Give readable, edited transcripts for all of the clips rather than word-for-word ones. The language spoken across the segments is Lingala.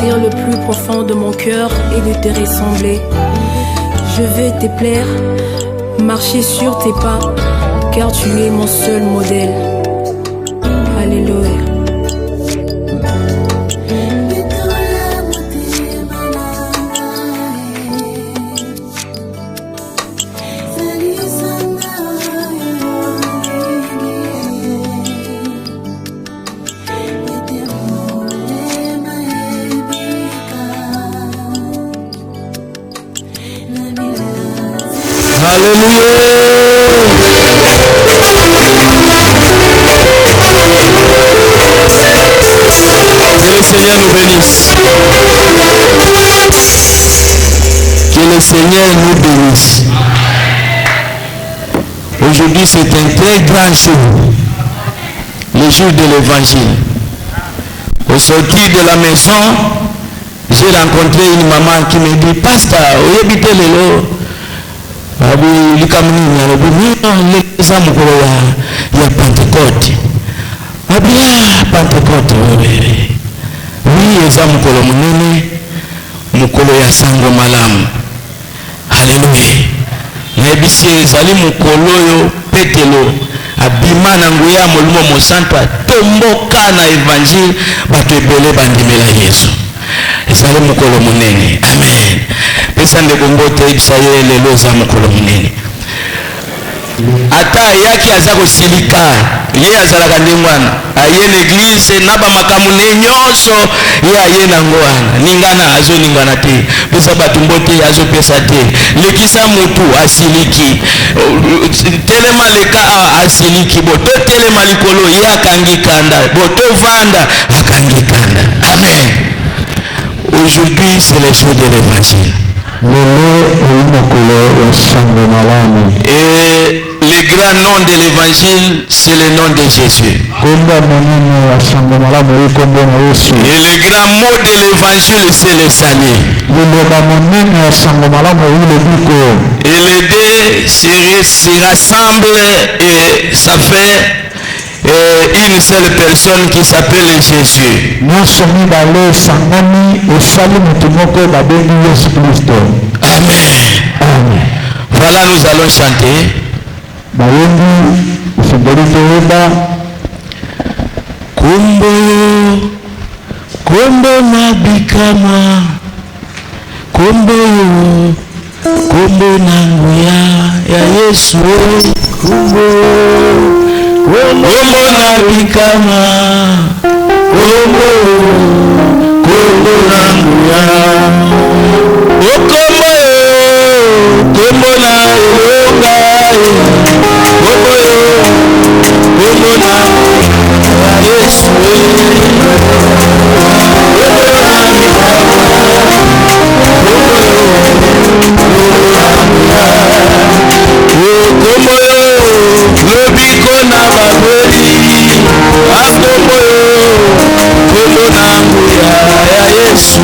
désir le plus profond de mon cœur est de te ressembler. Je veux te plaire, marcher sur tes pas, car tu es mon seul modèle. Alléluia. Alléluia. Que le Seigneur nous bénisse. Que le Seigneur nous bénisse. Aujourd'hui, c'est un très grand jour. Le jour de l'évangile. Au sortir de la maison, j'ai rencontré une maman qui me dit, Pasteur, où habitez les lots? Il y a Pentecôte. Pentecôte. Oui, eza mukolo munene, mukolo ya sango malamu. Alléluia. Nayebisi ezali mukolo yo Petelo abima na nguya molimo mosantu atomboka na évangile bato ebele bandimela Yesu. Ezali mukolo munene. Amen. Pesa ndeko mbote ebisa ye lelo eza mukolo munene. Ata yaki aza kosilika ye azalaka ndenge wana aye l'église na bamakambo nyonso ye aye nango wana ningana azoningana te pesa bato mbote azopesa te lekisa mutu asiliki telema leka asiliki boto telema likolo ye akangi kanda boto vanda akangi kanda. Amen. Aujourd'hui c'est le jour de l'évangile. Et le grand nom de l'évangile, c'est le nom de Jésus. Et le grand mot de l'évangile, c'est le salut. Et les deux se rassemblent et ça fait une seule personne qui s'appelle Jésus. Amen. Voilà, nous allons chanter. Kumbo, kumbo nabikama, kumbo, kumbo nanguya ya Yesu, kumbo, kumbo nabikama, kumbo, kumbo nanguya, okombo, kumbo na ilonga, kumbo, kumbo na Yesu, lobiko na babeli akombo kombo na nguya ya Yesu.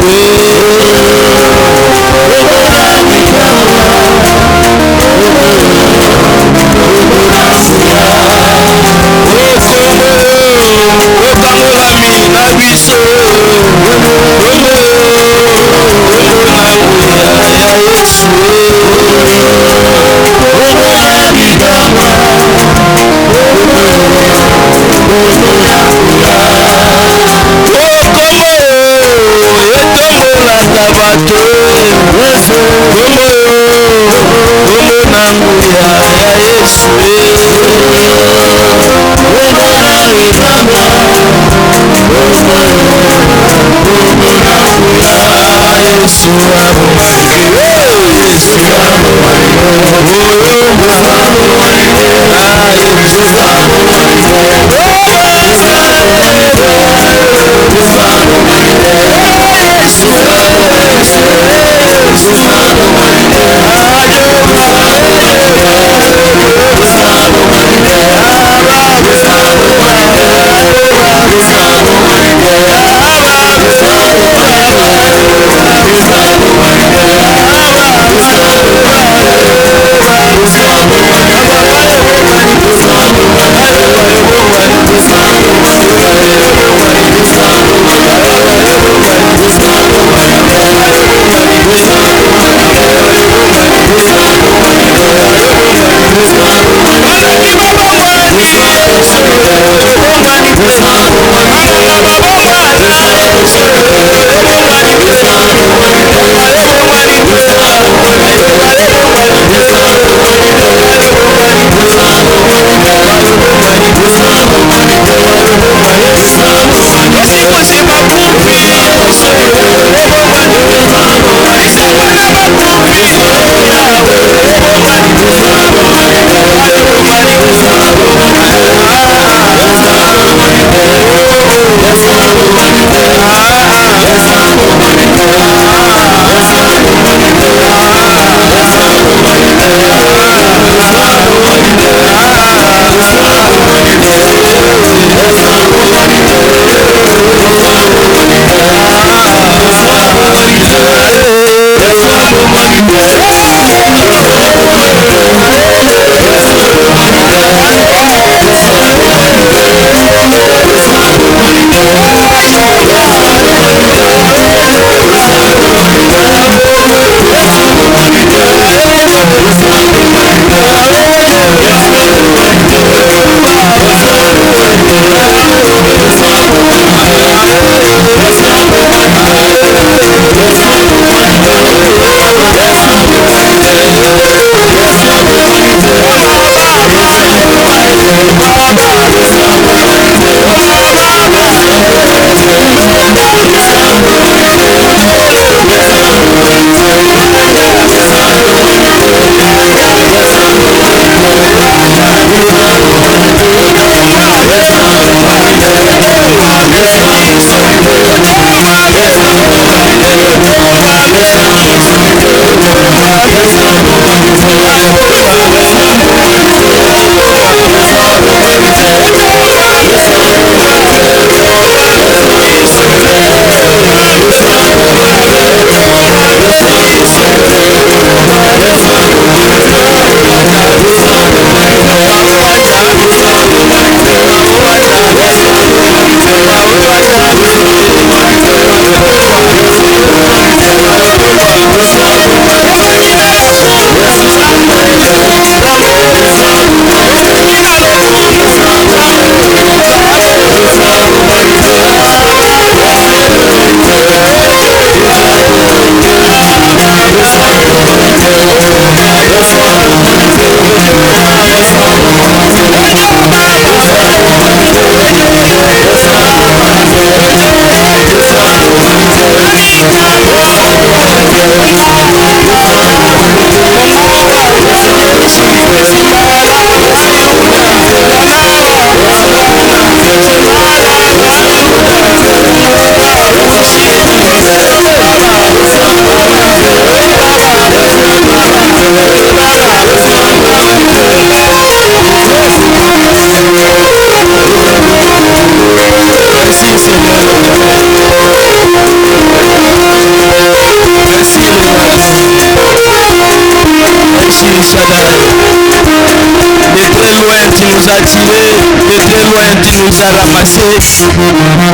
as tirés de très loin, tu nous as ramassés.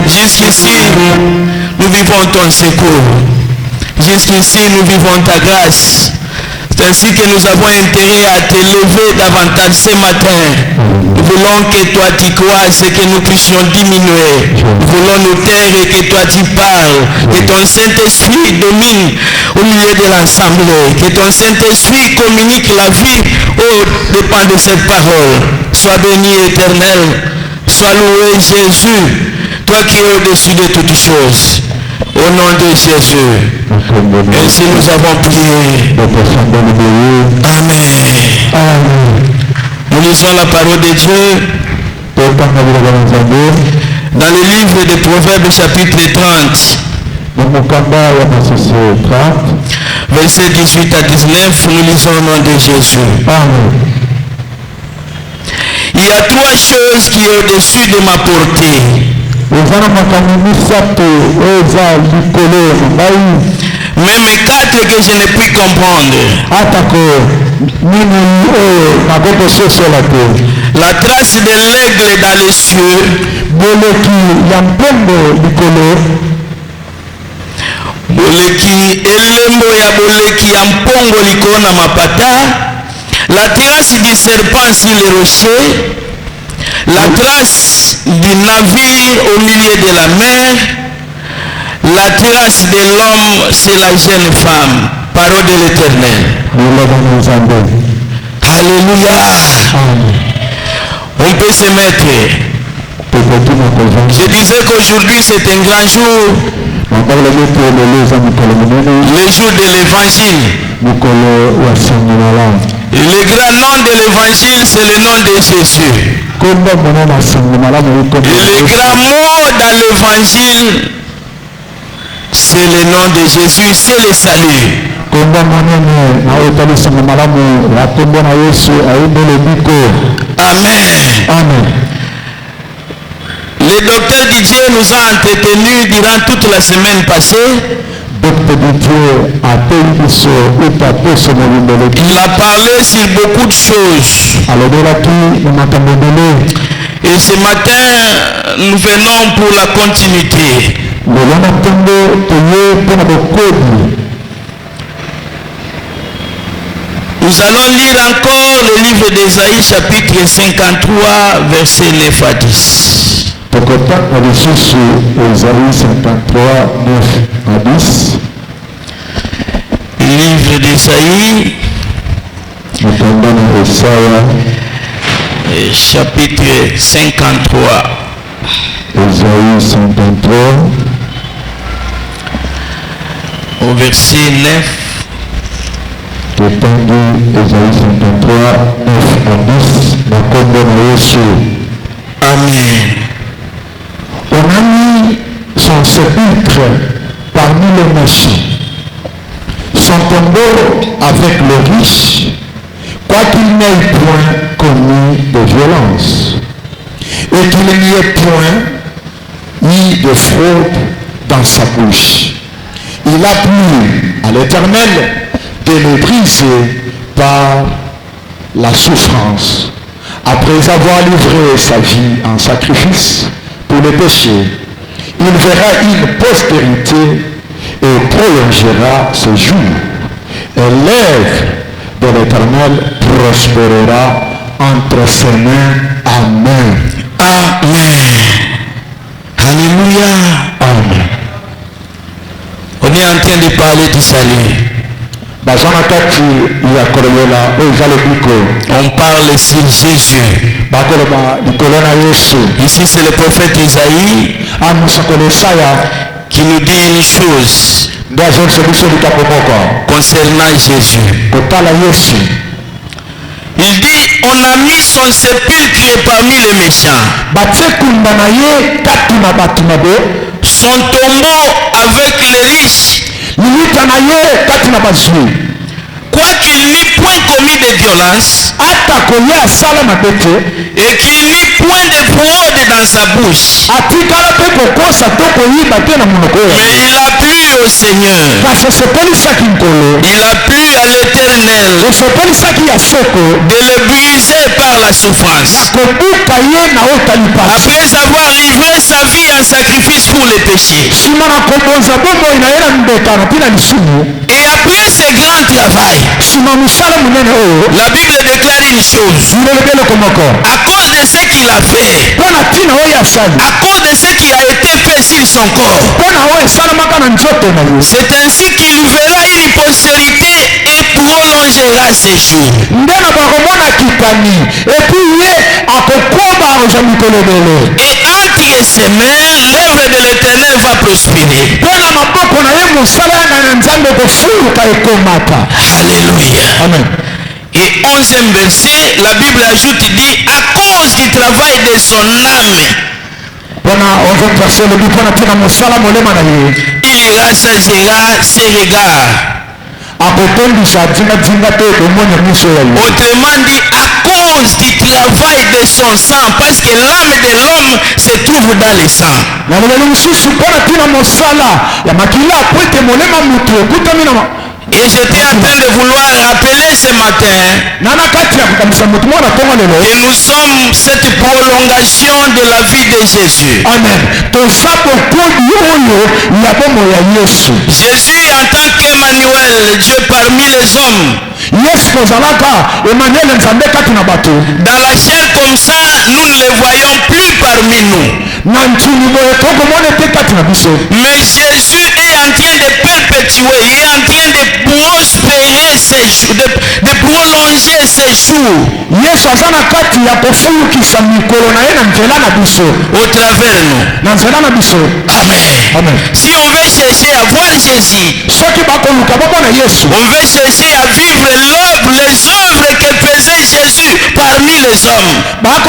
Jusqu'ici, nous vivons ton secours. Jusqu'ici, nous vivons ta grâce. C'est ainsi que nous avons intérêt à t'élever davantage ce matin. Nous voulons que toi tu croises et que nous puissions diminuer. Nous voulons nous taire et que toi tu parles. Que ton Saint-Esprit domine au milieu de l'assemblée. Que ton Saint-Esprit communique la vie au dépend de cette parole. Sois béni éternel. Sois loué Jésus. Toi qui es au-dessus de toutes choses. Au nom de Jésus. Ainsi nous avons prié. Amen. Nous lisons la parole de Dieu dans le livre des Proverbes chapitre 30. Versets 18 à 19, nous lisons au nom de Jésus. Il y a trois choses qui sont au-dessus de ma portée. Même quatre que je ne puis comprendre. La trace de l'aigle dans les cieux. Boleki elembo ya boleki ya mpongo likona mapata. La trace du serpent sur les rochers. La trace du navire au milieu de la mer. La trace de l'homme, c'est la jeune femme. Parole de l'Éternel. Alléluia. On peut se mettre. Je disais qu'aujourd'hui c'est un grand jour. Le jour de l'évangile. Le grand nom de l'évangile, c'est le nom de Jésus. Et le grand mot dans l'évangile, c'est le nom de Jésus, c'est le salut. Amen. Amen. Le docteur Didier nous a entretenus durant toute la semaine passée. Il a parlé sur beaucoup de choses. Et ce matin, nous venons pour la continuité. Nous allons lire encore le livre d'Ésaïe chapitre 53 verset 9 à 10. Livre d'Ésaïe chapitre 53. Ésaïe 53 au verset 9. Ésaïe 53, 9 à 10. Amen. On a mis son sépulcre parmi les méchants, son tombeau avec le riche, quoiqu'il n'ait point commis de violence, et qu'il n'y ait point ni de fraude dans sa bouche. Il a plu à l'Éternel de le briser par la souffrance. Après avoir livré sa vie en sacrifice pour les péchés, il verra une postérité et prolongera ses jours. Et l'œuvre de l'Éternel prospérera entre ses mains. Amen. Amen. Alléluia. Amen. On est en train de parler du salut. On parle sur Jésus. Ici c'est le prophète Isaïe qui nous dit une chose concernant Jésus. Il dit, on a mis son sépulcre parmi les méchants. Son tombeau avec les riches. Quoiqu'il n'eût point commis de violence et qu'il n'eût point de fraude dans sa bouche, mais il a plu au Seigneur. Il a plu à l'Éternel de le briser par la souffrance. Après avoir livré sa vie en sacrifice pour les péchés. Et après ce grand travail, la Bible déclare une chose. À cause de ce qu'il a fait, à cause de ce qui a été fait sur son corps, c'est ainsi qu'il verra une postérité et prolongera ses jours. Et entre ses mains, l'œuvre de l'Éternel va prospérer. Alléluia. Amen. Et 11e verset, la Bible ajoute, dit, à cause du travail de son âme, il rassasiera ses regards. Autrement dit, à cause du travail de son sang, parce que l'âme de l'homme se trouve dans le sang. Et j'étais en train de vouloir rappeler ce matin que nous sommes cette prolongation de la vie de Jésus. Amen. Jésus en tant qu'Emmanuel, Dieu parmi les hommes. Dans la chair comme ça, nous ne le voyons plus parmi nous. Mais Jésus est en train de perpétuer, il est en train de prospérer ses jours, de prolonger ses jours. Au travers nous. Amen. Amen. Si on veut chercher à voir Jésus, on veut chercher à vivre les œuvres que faisait Jésus parmi les hommes. À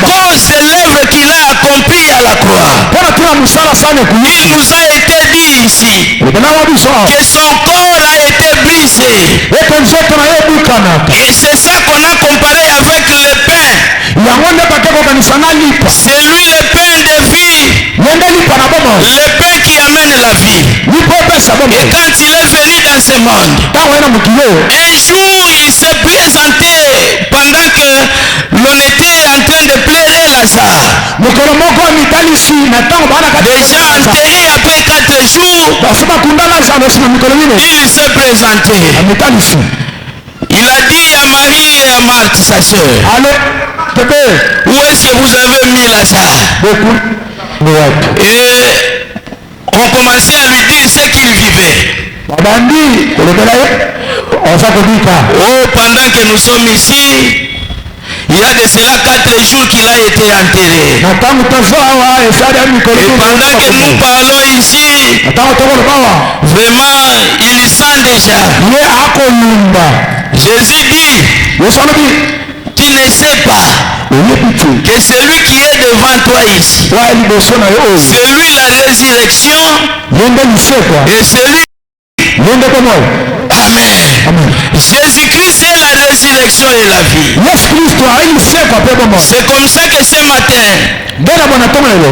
cause de l'œuvre qu'il a accomplie à la croix. Il nous a été dit ici que son corps a été brisé. Et c'est ça qu'on a comparé avec le pain. C'est lui le pain de vie. Le pain qui amène la vie. Et quand il est venu dans ce monde, un jour il s'est présenté pendant que l'on était en train de pleurer Lazare. Déjà enterré après 4 jours, il s'est présenté. Il a dit à Marie et à Marthe, sa soeur, où est-ce que vous avez mis Lazare? Et on commençait à lui dire ce qu'il vivait. Oh, pendant que nous sommes ici, il y a de cela 4 jours qu'il a été enterré. Et pendant que nous parlons ici, vraiment, il sent déjà. Jésus dit, tu ne sais pas que celui qui est devant toi ici, c'est lui la résurrection et c'est lui. Amen. Jésus-Christ est la résurrection et la vie. C'est comme ça que ce matin,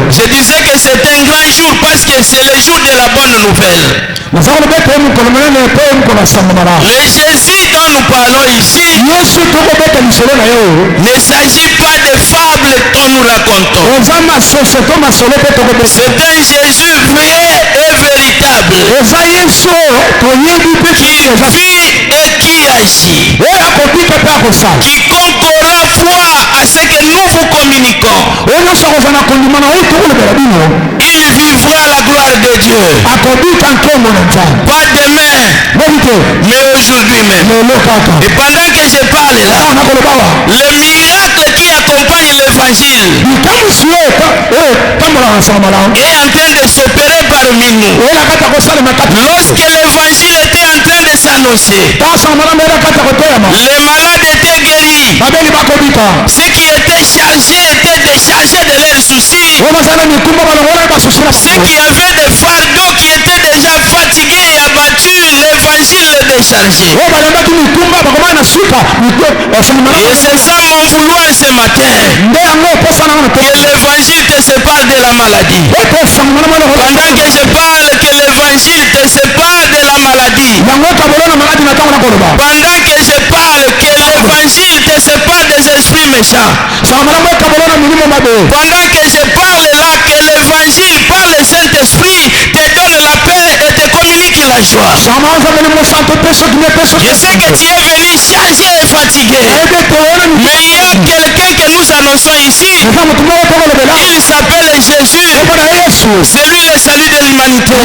je disais que c'est un grand jour parce que c'est le jour de la bonne nouvelle. Le Jésus dont nous parlons ici ne s'agit pas de fables dont nous racontons. C'est un Jésus vrai et véritable qui vit et qui agit. Quiconque aura foi à ce que nous vous communiquons, il vivra la gloire de Dieu. Pas demain, mais aujourd'hui même. Et pendant que je parle là, le miracle qui accompagne l'évangile est en train de s'opérer parmi nous. Lorsque l'évangile était en train de s'annoncer, les malades étaient guéris. Ceux qui étaient chargés étaient déchargés de leurs soucis. Ceux qui avaient des fardeaux qui étaient déjà fatigués et abattus, l'évangile les déchargeait. Et c'est ça mon vouloir ce matin. Que l'évangile te sépare de la maladie. Pendant que je parle que l'évangile te sépare de la maladie. Pendant que je parle que l'évangile te sépare des esprits méchants. Pendant que je parle là que l'évangile par le Saint-Esprit te donne la paix et te communique la joie. Je sais que tu es venu chargé et fatigué. Mais il y a quelqu'un que nous annonçons ici. Il s'appelle Jésus. C'est lui le salut de l'humanité.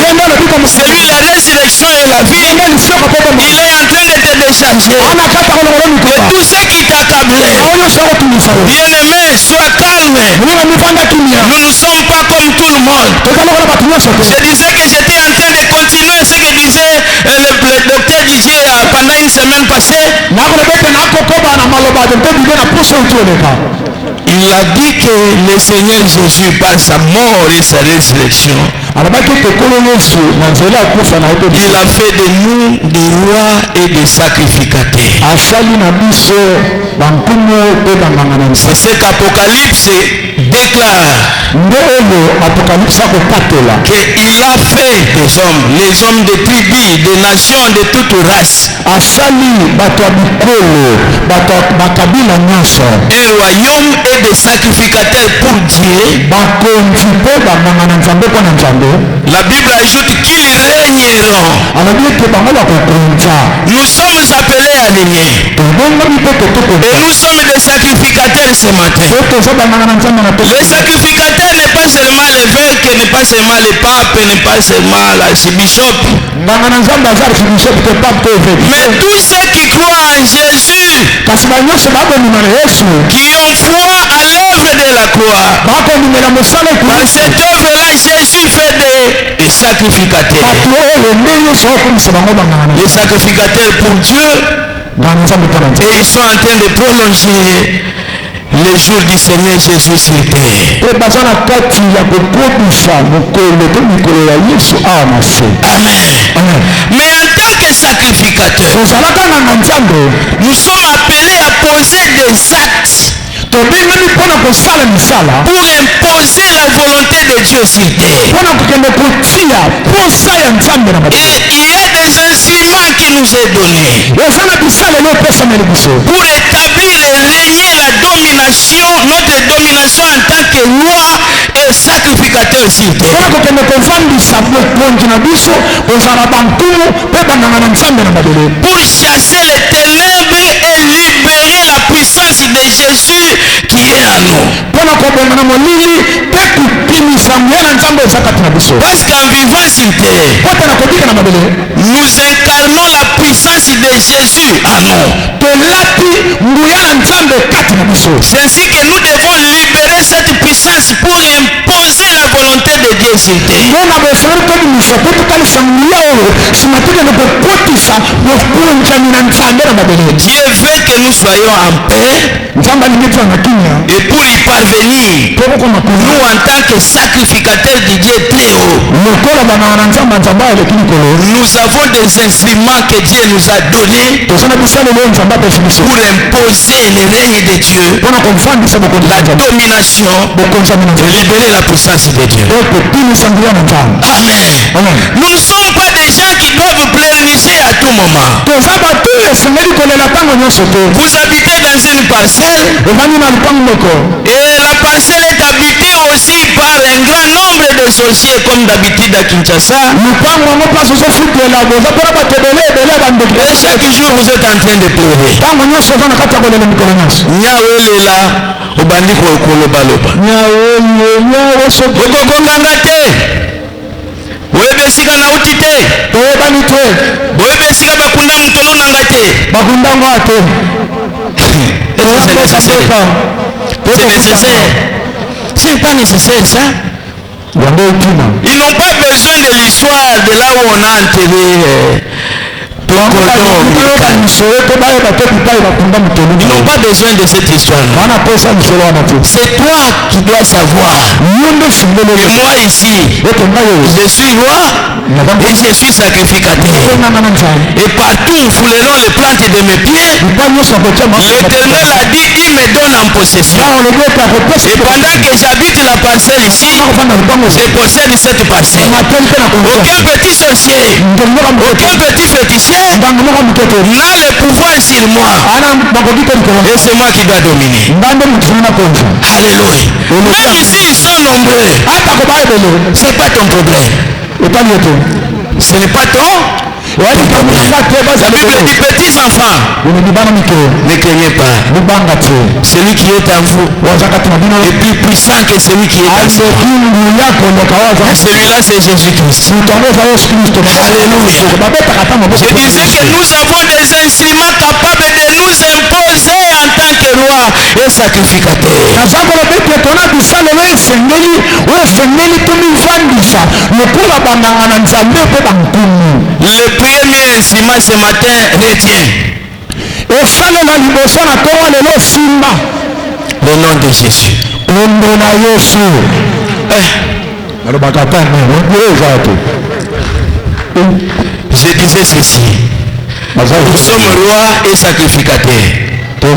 C'est lui la résurrection et la vie. Il est en train de te décharger. Et tout ce qui t'a accablé. Bien-aimé, sois calme. Nous ne sommes pas comme tout le monde. Je disais que j'étais en train de continuer ce que disait le docteur Didier pendant une semaine passée. Il a dit que le Seigneur Jésus, par sa mort et sa résurrection, il a fait de nous des rois et des sacrificateurs. C'est ce qu'Apocalypse déclare. Qu'il a fait des hommes, les hommes de tribus, des nations, de toute race. Un royaume et des sacrificateurs pour Dieu. La Bible ajoute qu'ils régneront. Nous sommes appelés à régner. Et nous sommes des sacrificateurs ce matin. Les sacrificateurs n'est pas seulement les évêques, n'est pas seulement les papes, n'est pas seulement l'archbishop. Mais tous ceux qui croient en Jésus, qui ont foi à l'œuvre de la croix. Par cette œuvre-là, Jésus fait des sacrificateurs. Les sacrificateurs pour Dieu. Et ils sont en train de prolonger les jours du Seigneur Jésus sur terre. Amen. Mais en tant que sacrificateur, nous sommes appelés à poser des actes pour imposer la volonté de Dieu sur terre. Et il y a des instruments qui nous est donné pour établir et régner la domination, notre domination en tant que roi et sacrificateur sur terre. Pour chasser les ténèbres et libérer la puissance de Jésus qui est en nous. Parce qu'en vivant sur terre, nous incarnons la puissance de Jésus en nous. C'est ainsi que nous devons libérer cette puissance pour imposer la volonté de Dieu sur terre. Dieu veut que nous soyons en paix. Et pour y parvenir, nous en tant que sacrificateurs de Dieu très haut, nous avons des instruments que Dieu nous a donnés pour imposer le règne de Dieu, la domination, et libérer la puissance de Dieu. Amen. Nous ne sommes pas des gens qui doivent pléniser à tout moment. Vous habitez dans une parcelle et la parcelle est habitée aussi par un grand nombre de sorciers comme d'habitude à Kinshasa. Et chaque jour vous êtes en train de pleurer. Nyawelela obandiko okolobaloba. Okokonganga te. Oyebesika na uti te. Oyebesika bakunda mutolo nanga te. C'est nécessaire. Ce n'est pas nécessaire ça. Ils n'ont pas besoin de l'histoire de là où on a enterré Ils n'ont pas besoin de cette histoire. C'est toi qui dois savoir que moi ici, je suis roi et je suis sacrificateur. Et partout, fouleront les plantes de mes pieds. L'Éternel a dit, il me donne en possession. Et pendant que j'habite la parcelle ici, je possède cette parcelle. Aucun petit sorcier, aucun petit féticheur n'a le pouvoir sur moi. Et c'est moi qui dois dominer. Alléluia. Même ici, ils sont nombreux. C'est pas ton problème. Ce n'est pas ton. La Bible dit petits enfants, ne craignez pas. Celui qui est en vous est plus puissant que celui qui est en vous. Celui-là, c'est Jésus-Christ. Alléluia. Je disais que nous avons des instruments capables de nous imposer en tant que roi et sacrificateur. Le premier instrument ce matin, retiens le nom de Jésus. Je disais ceci, nous sommes rois et sacrificateurs. Et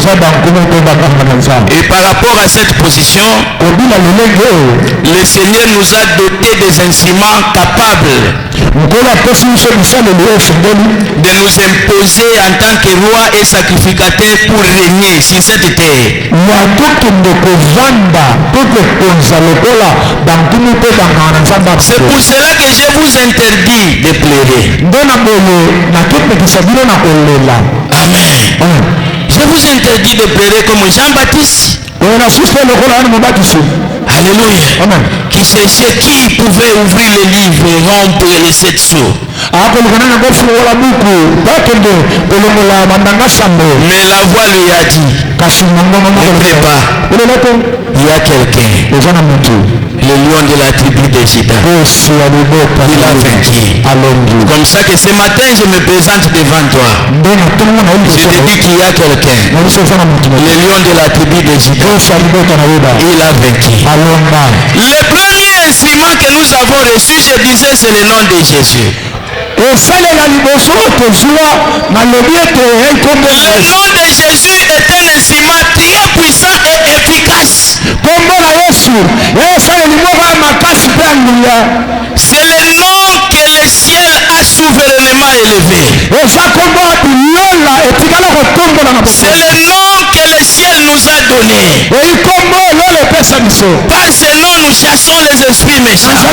par rapport à cette position, le Seigneur nous a doté des instruments capables de nous imposer en tant que roi et sacrificateur pour régner sur cette terre. C'est pour cela que je vous interdis de pleurer. Amen. Je vous interdis de pleurer comme Jean-Baptiste. Alléluia. Qui cherchait qui pouvait ouvrir le livre et rompre les 7 sceaux. Mais la voix lui a dit, ne plaît pas, il y a quelqu'un, le lion de la tribu de Juda, il a vaincu. Comme ça que ce matin je me présente devant toi, je te dis qu'il y a quelqu'un, le lion de la tribu de Juda, il a vaincu. Le premier instrument que nous avons reçu, je disais, c'est le nom de Jésus. Le nom de Jésus est un instrument très puissant et efficace. C'est le nom que le ciel a souverainement élevé. C'est le nom que le ciel nous a donné. Par ce nom, nous chassons les esprits méchants.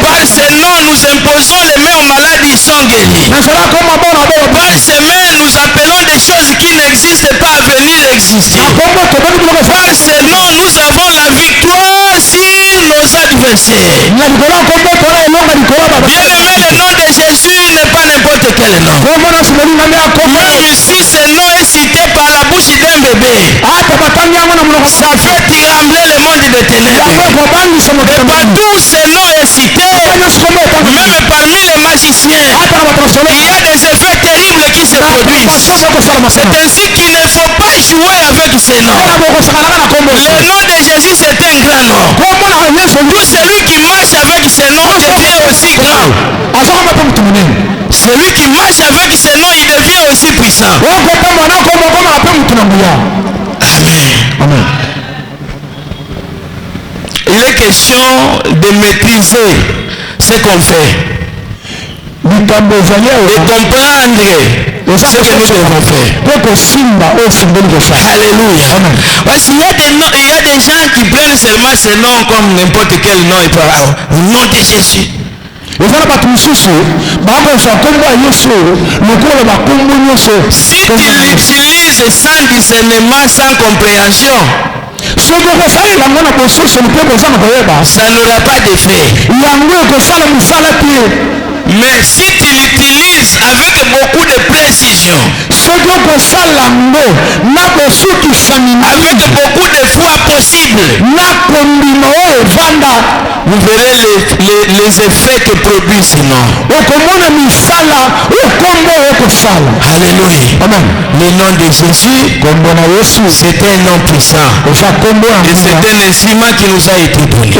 Par ce nom, nous imposons les mains aux malades, ils sont guéris. Par ce nom, nous appelons des choses qui n'existent pas à venir exister. Par ce nom, nous avons la victoire sur nos adversaires. Bien aimé, le nom de Jésus n'est pas n'importe quel nom. Même ici, ce nom est cité par la bouche d'un bébé. Ça fait trembler le monde des ténèbres. Et partout où ce nom est cité, même parmi les magiciens, il y a des effets terribles qui se produisent. C'est ainsi qu'il ne faut pas jouer avec ce nom. Le nom de Jésus, c'est un grand nom. Tout celui qui marche avec ce nom devient aussi grand. Celui qui marche avec ce nom, il devient aussi puissant. Amen. Il est question de maîtriser ce qu'on fait et comprendre ce que nous devons faire. Alléluia. Parce qu'il y a des gens qui prennent seulement ce nom comme n'importe quel nom et parlent au nom de Jésus. Si tu l'utilises sans discernement, sans compréhension, ça n'aura pas d'effet. Mais si tu l'utilises avec beaucoup de précision, avec beaucoup de foi possible, vous verrez les effets que produit ce nom. Alléluia. Amen. Le nom de Jésus, c'est un nom puissant. Et c'est un instrument qui nous a été donné.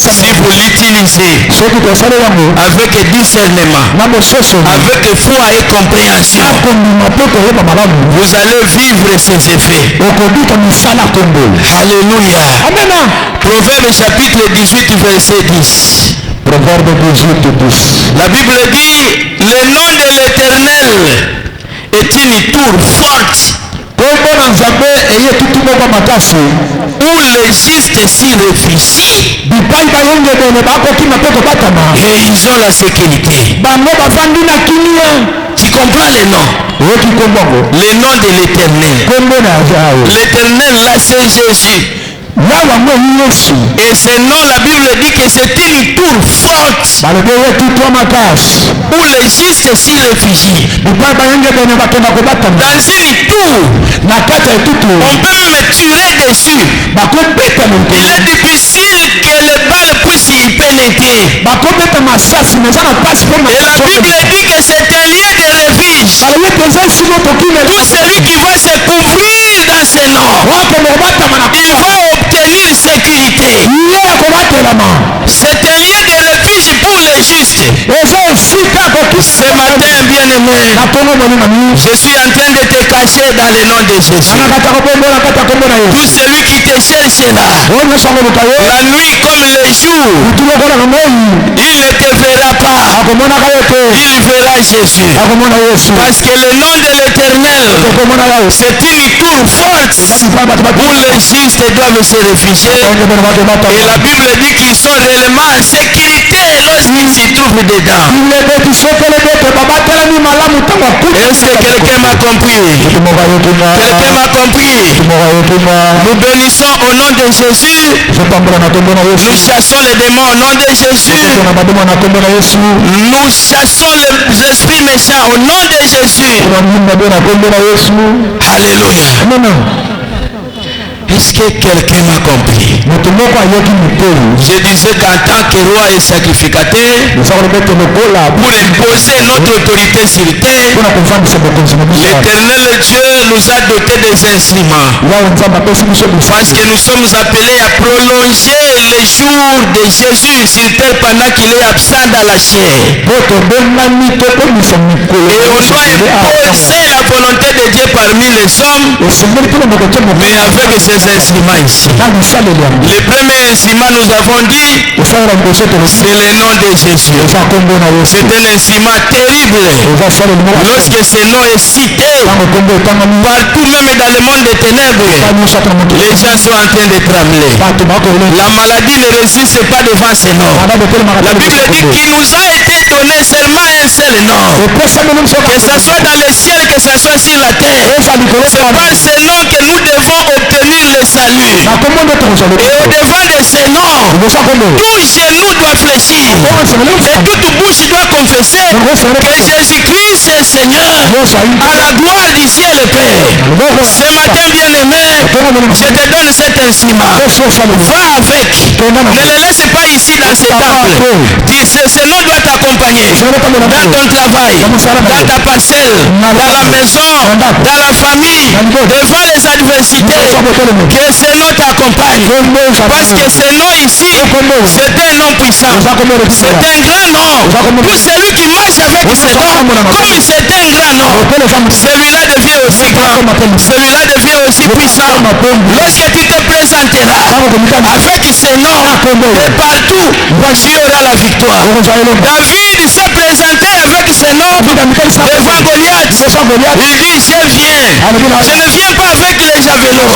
Si vous l'utilisez avec discernement, avec foi et compréhension, vous allez vivre ces effets. Alléluia. Amen. Proverbe chapitre 18 verset 10. Proverbe 18 10. La Bible dit, le nom de l'Éternel est une tour forte où les justes s'y réfugient et ils ont la sécurité. Tu comprends les noms? Les noms de l'Éternel. L'Éternel là, c'est Jésus. Et ce nom, la Bible dit que c'est une tour forte où les justes s'y réfugient. Dans une tour, on peut même tirer dessus. Il est difficile que les balles puissent y pénétrer. Et la Bible dit que c'est un lieu de refuge. Tout celui qui va se couvrir dans ce nom, il va obtenir sécurité. C'est un lieu de refuge pour les justes. Ce matin, bien-aimé, je suis en train de te cacher dans le nom de Jésus. Tout celui qui te cherche là, la nuit comme le jour, il ne te verra pas. Il verra Jésus. Parce que le nom de l'Éternel, c'est une tour forte où les justes doivent se réfugier. Et la Bible dit qu'ils sont réellement en sécurité lorsqu'ils s'y trouvent dedans. Est-ce que quelqu'un m'a compris? Quelqu'un m'a compris? Nous bénissons au nom de Jésus. Nous chassons les démons au nom de Jésus. Nous chassons les esprits méchants au nom de Jésus. Alléluia. Est-ce que quelqu'un m'a compris? Je disais qu'en tant que roi et sacrificateur, pour imposer notre autorité sur terre, l'Éternel Dieu nous a doté des instruments. Parce que nous sommes appelés à prolonger les jours de Jésus sur terre pendant qu'il est absent dans la chair. Et on doit imposer la volonté de Dieu parmi les hommes, mais avec ces instruments ici. Le premier instrument, nous avons dit, c'est le nom de Jésus. C'est un instrument terrible. Lorsque ce nom est cité partout, même dans le monde des ténèbres, les gens sont en train de trembler. La maladie ne résiste pas devant ce nom. La Bible dit qu'il nous a été donné seulement un seul nom. Que ce soit dans le ciel, que ce soit sur la terre. C'est par ce nom que nous devons obtenir le salut. Et au devant de ce nom, tout genou doit fléchir. Et toute bouche doit confesser que Jésus-Christ est Seigneur, à la gloire du ciel et Père. Ce matin, bien-aimé, je te donne cet instrument. Va avec. Ne le laisse pas ici dans ce temple. Ce nom doit t'accompagner dans ton travail, dans ta parcelle, dans la maison, dans la famille, devant les adversités. Que ce nom t'accompagne. Parce que ce nom ici, c'est un nom puissant. C'est un grand nom. Tout celui qui marche avec ce nom, comme c'est un grand nom, celui-là devient aussi grand. Celui-là devient aussi puissant. Lorsque tu te présenteras avec ce nom, et partout, tu auras la victoire. David s'est présenté avec ce nom devant Goliath. Il dit, je viens. Je ne viens pas avec les javelots.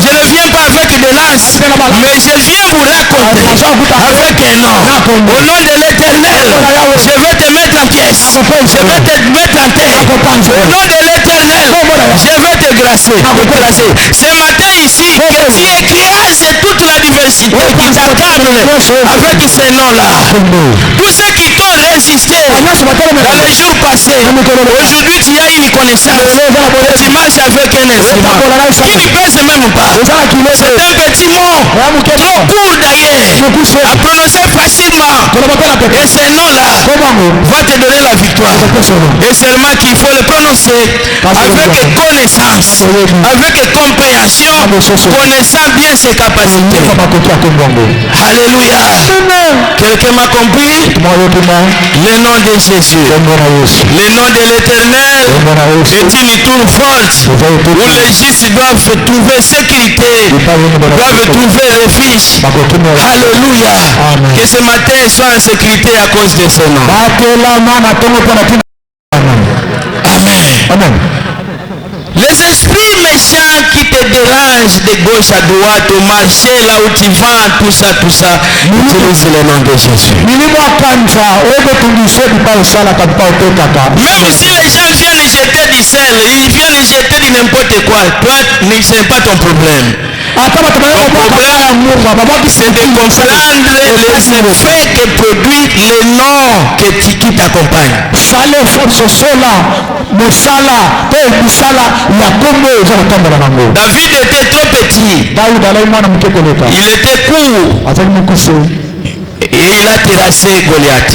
Je ne viens pas avec des lances. Mais je viens vous raconter avec un nom. Au nom de l'Éternel, je vais te mettre en pièces. Je vais te mettre en terre. Au nom de l'Éternel, je vais te grâcer. Ce matin ici, que tu écrases toute la diversité qui t'accable avec ce nom-là. Tout ce qui t'ont ont insisté dans les jours passés. Aujourd'hui, tu as une connaissance. Tu marches avec un instrument. Qui ne pèse même pas. C'est un petit mot. Trop court d'ailleurs. À prononcer facilement. Et ce nom-là va te donner la victoire. Et seulement qu'il faut le prononcer avec connaissance, avec compréhension, connaissant bien ses capacités. Alléluia. Quelqu'un m'a compris? Le nom de Jésus, le nom de l'Éternel est une tour forte où les justes doivent trouver sécurité, doivent trouver refuge. Alléluia. Que ce matin soit en sécurité à cause de ce nom. Amen. Les esprits méchants qui te dérangent de gauche à droite au marché, là où tu vas, tout ça, utilise le nom de Jésus. Même si les gens viennent jeter du sel, ils viennent jeter du n'importe quoi, toi, ce n'est pas ton problème. Ton problème, c'est de comprendre les effets que produit le nom qui t'accompagne. David était trop petit. Il était court. Et il a terrassé Goliath.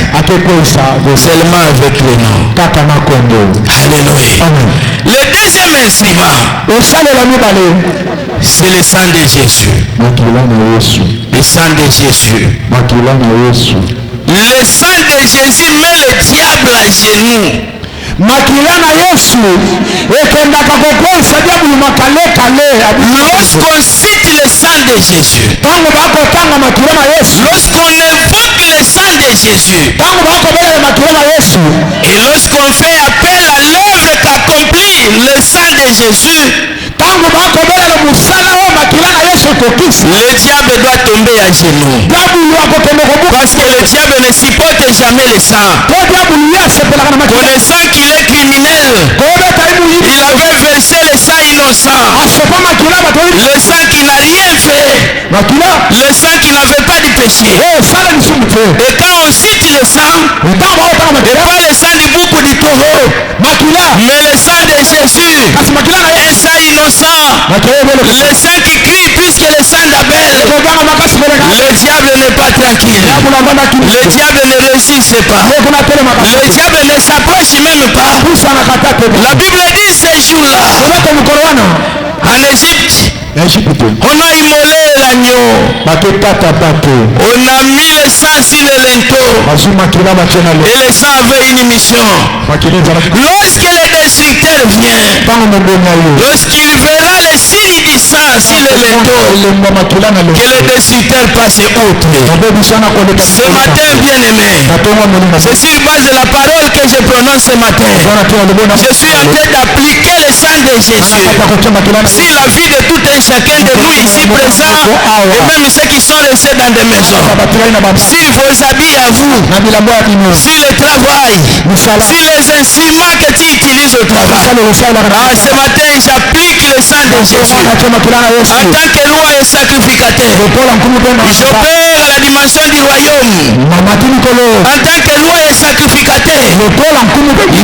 Seulement avec le nom. Alléluia. Le deuxième instrument, c'est le sang de Jésus. Le sang de Jésus. Le sang de Jésus met le diable à genoux. Lorsqu'on cite le sang de Jésus, lorsqu'on évoque le sang de Jésus, et lorsqu'on fait appel à l'œuvre qu'accomplit le sang de Jésus, le diable doit tomber à genoux. Parce que le diable ne supporte jamais le sang. Connaissant qu'il est criminel, il avait versé le sang innocent. Le sang qui n'a rien fait. Le sang qui n'avait pas de péché. Et quand on cite le sang, et pas le sang du bouc ou du taureau, mais le sang de Jésus, un sang innocent, le sang qui crie plus que le sang d'Abel, le diable n'est pas tranquille. Le diable ne résiste pas. Le diable ne s'approche même pas. La Bible dit ces jours-là, en Égypte, on a immolé l'agneau. On a mis le sang sur le linteau. Et le sang avait une mission. Lorsque le destructeur vient, lorsqu'il verra le signe du sang sur le linteau, que le destructeur passe outre. Ce matin, bien aimé, c'est sur base de la parole que je prononce ce matin. Je suis en train d'appliquer le sang de Jésus sur la vie de tout un chacun de nous ici présents, et même ceux qui sont restés dans des maisons. Si vos habits à vous, si le travail, si les instruments que tu utilises au travail, ce matin j'applique le sang de Jésus en tant que loi et sacrificateur. J'opère à la dimension du royaume en tant que loi et sacrificateur.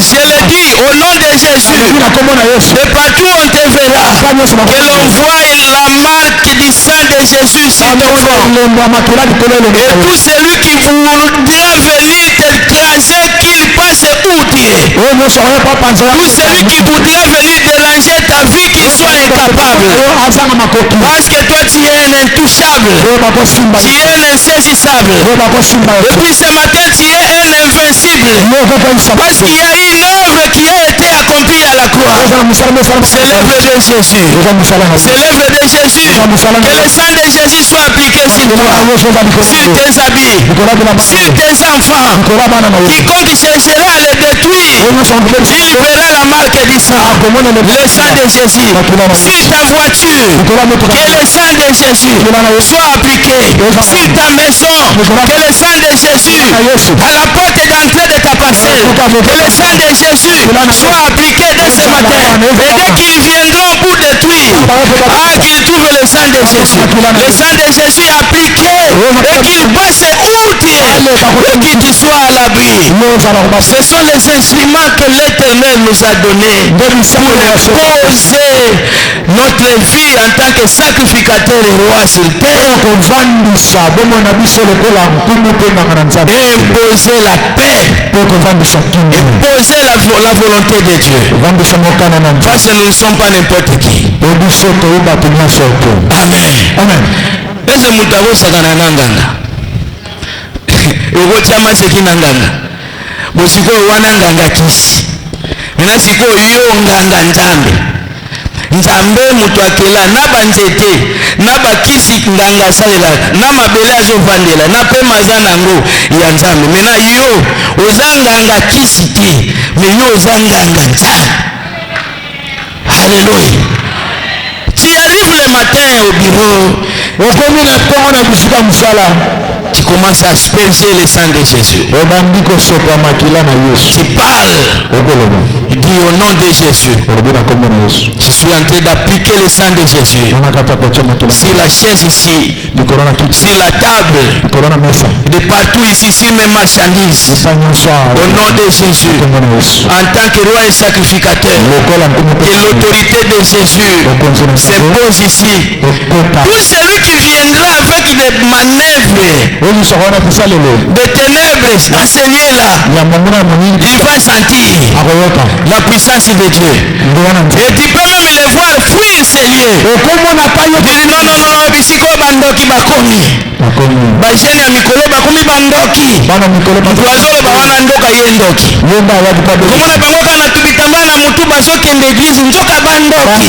Je le dis au nom de Jésus, et partout on te verra, que l'on voit la marque du sang de Jésus sur ton front. Et tout celui qui voudra venir t'écraser, qu'il passe outre. Tout celui qui voudra venir déranger ta vie, qu'il soit incapable. Parce que toi tu es un intouchable, tu es un insaisissable. Et puis ce matin tu es un invincible. Parce qu'il y a une œuvre qui a été accomplie à la croix. C'est l'œuvre de Jésus. C'est l'œuvre de Jésus. Que le sang de Jésus soit appliqué sur toi, sur tes habits, sur tes enfants. Quiconque cherchera à le détruire, il verra la marque du sang. Le sang de Jésus. Sur ta voiture, que le sang de Jésus soit appliqué. Sur ta maison, que le sang de Jésus à la porte d'entrée de ta parcelle, que le sang de Jésus soit appliqué dès ce matin. Et dès qu'ils viendront pour détruire, qu'ils trouvent le sang de Jésus. Le sang de Jésus est appliqué et qu'il passe outre pieds et que tu sois à l'abri. Ce sont les instruments que l'Éternel nous a donnés pour poser notre vie en tant que sacrificateur et roi sur terre. Et imposer la paix. Imposer la volonté de Dieu. Parce que nous ne sommes pas n'importe qui. Amen. Est-ce que nous avons ça dans la nanganga? Et vous avez ça qui nanganga? Vous savez que vous avez nanganga kisi. Maintenant c'est que vous avez nanganga nzambe. Nzambe mutu akela na banzete na bakisi nganga salela na mabele azovandela na pe mazana ngo ya nzambe. Maintenant yo ozanganga kisi te mais yo ozanganga nzambe. Alléluia. Tu arrives le matin au bureau, tu commences à asperger le sang de Jésus. Tu parles. Dis au nom de Jésus. Je suis en train d'appliquer le sang de Jésus sur la chaise ici, sur la table, de partout ici, sur mes marchandises. Au nom de Jésus, en tant que roi et sacrificateur, et l'autorité de Jésus se pose ici. Tout celui qui viendra avec des manœuvres de ténèbres enseignées là, il va sentir la puissance de Dieu. Et tu peux même les voir fuir ces lieux. Dis non, bisiko bandoki bakomi. Bajene mikolo bakomi bandoki. Tuazolo bawana ndoka yendoki. Komona bango kana tubitamba na mutu bazokende église nzoka bandoki.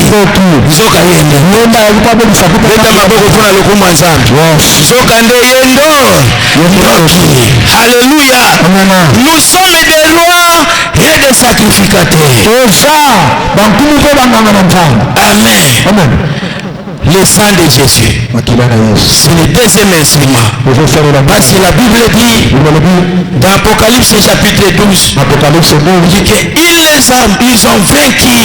Nzoka yendo. Leta maboko funa lokumu nzambe. Nzoka nde yendo. Alléluia. Nous sommes des rois et des sacrificateurs. Amen. Le sang de Jésus. C'est le deuxième instrument. Parce que la Bible dit dans Apocalypse chapitre 12 qu'ils ont vaincu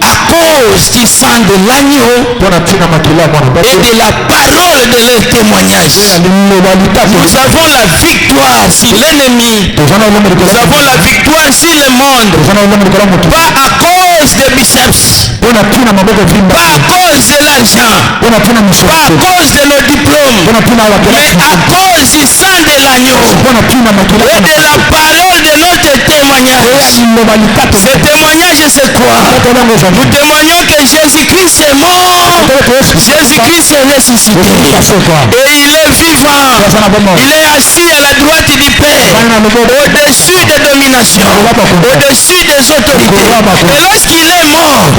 à cause du sang de l'agneau et de la parole de leur témoignage. Nous avons la victoire sur l'ennemi. Nous avons la victoire sur le monde. Pas à cause des biceps, pas à cause de l'argent, pas à cause de nos diplômes, mais à cause du sang de l'agneau et de la parole de notre témoignage. Ce témoignage c'est quoi? Nous témoignons que Jésus-Christ est mort, Jésus-Christ est ressuscité et il est vivant. Il est assis à la droite du Père, au-dessus des dominations, au-dessus des autorités. Et lorsqu'il est mort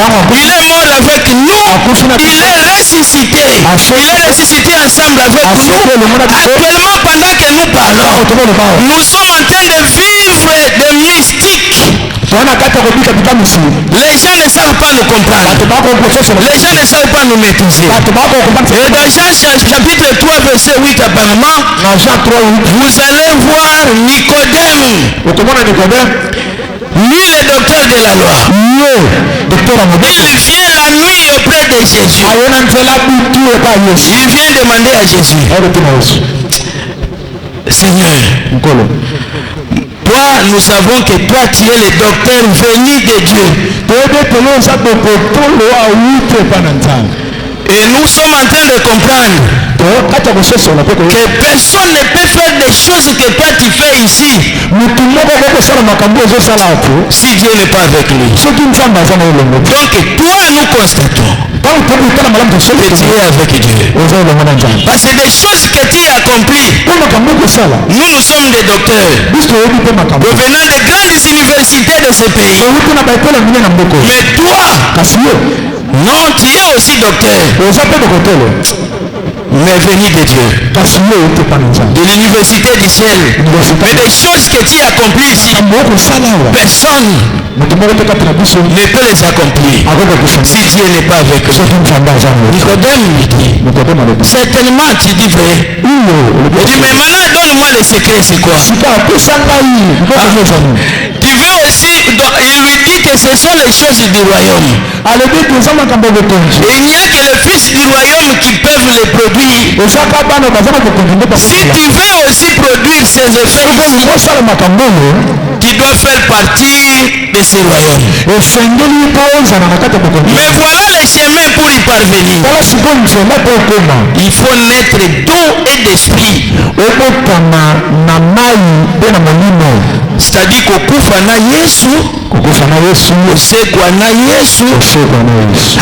avec nous. Il est ressuscité. Il est ressuscité ensemble avec nous. Actuellement, pendant que nous parlons, nous sommes en train de vivre des mystiques. Les gens ne savent pas nous comprendre. Les gens ne savent pas nous maîtriser. Et dans Jean chapitre 3 verset 8 apparemment, vous allez voir Nicodème. Lui le docteur de la loi. Il vient la nuit auprès de Jésus. Il vient demander à Jésus, Seigneur, toi nous savons que toi tu es le docteur venu de Dieu. Et nous sommes en train de comprendre que personne ne peut faire des choses que toi tu fais ici si Dieu n'est pas avec lui. Donc toi nous constatons que tu es avec Dieu. Parce que des choses que tu as accomplies, nous sommes des docteurs provenant des grandes universités de ce pays. Mais toi, non, tu es aussi docteur. Mais venu de Dieu, de l'université du ciel. Mais des choses que tu accomplis ici, personne ne peut les accomplir si Dieu n'est pas avec eux. Nicodème lui dit, certainement tu dis vrai. Il dit, mais maintenant donne-moi le secret, c'est quoi? Tu veux aussi, il lui dit que ce sont les choses du royaume. Et il n'y a que les fils du royaume qui peuvent les produire. Et Si tu veux aussi produire ces effets ici, tu dois faire partie de ce royaume. Mais voilà le chemin pour y parvenir. Il faut naître d'eau et d'esprit. C'est-à-dire kukufa na Yesu, kusekwa na Yesu.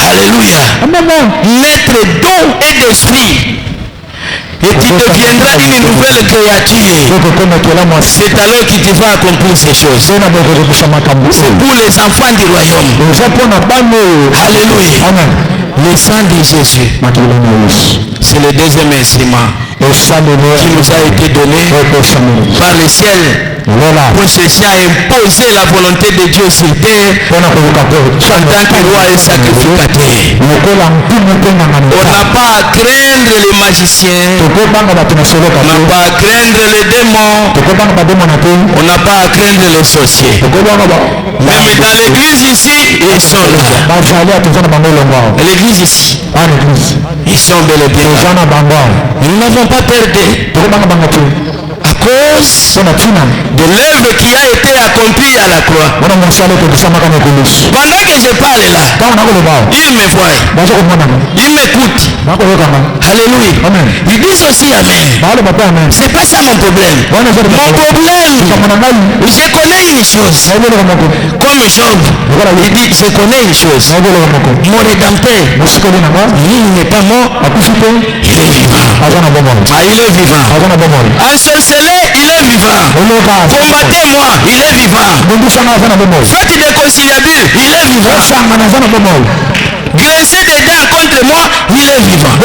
Alléluia. Naître d'eau et d'esprit. Et tu deviendras une nouvelle créature. C'est alors que tu vas accomplir ces choses. C'est pour les enfants du royaume. Alléluia. Le sang de Jésus, c'est le deuxième instrument qui nous a été donné par le ciel pour chercher à imposer la volonté de Dieu sur terre en tant que roi et sacrificateur. On n'a pas à craindre les magiciens, on n'a pas à craindre les démons, on n'a pas à craindre les sorciers. Même dans l'église ici, ils sont là. L'église ici, ils sont bel et bien là. Nous n'avons pas perdu à cause de l'œuvre qui a été accomplie à la croix. Pendant que je parle là, ils me voient, ils m'écoutent. Alléluia. Ils disent aussi Amen. C'est pas ça mon problème. Mon problème, je connais une chose. Comme Job, il dit je connais une chose. Mon rédempteur, il n'est pas mort, il est vivant. Il est vivant. Ensorcelé, il est vivant. Combattez-moi, il est vivant. Faites des conciliabules, il est vivant. Graissez des dents contre moi, il est vivant.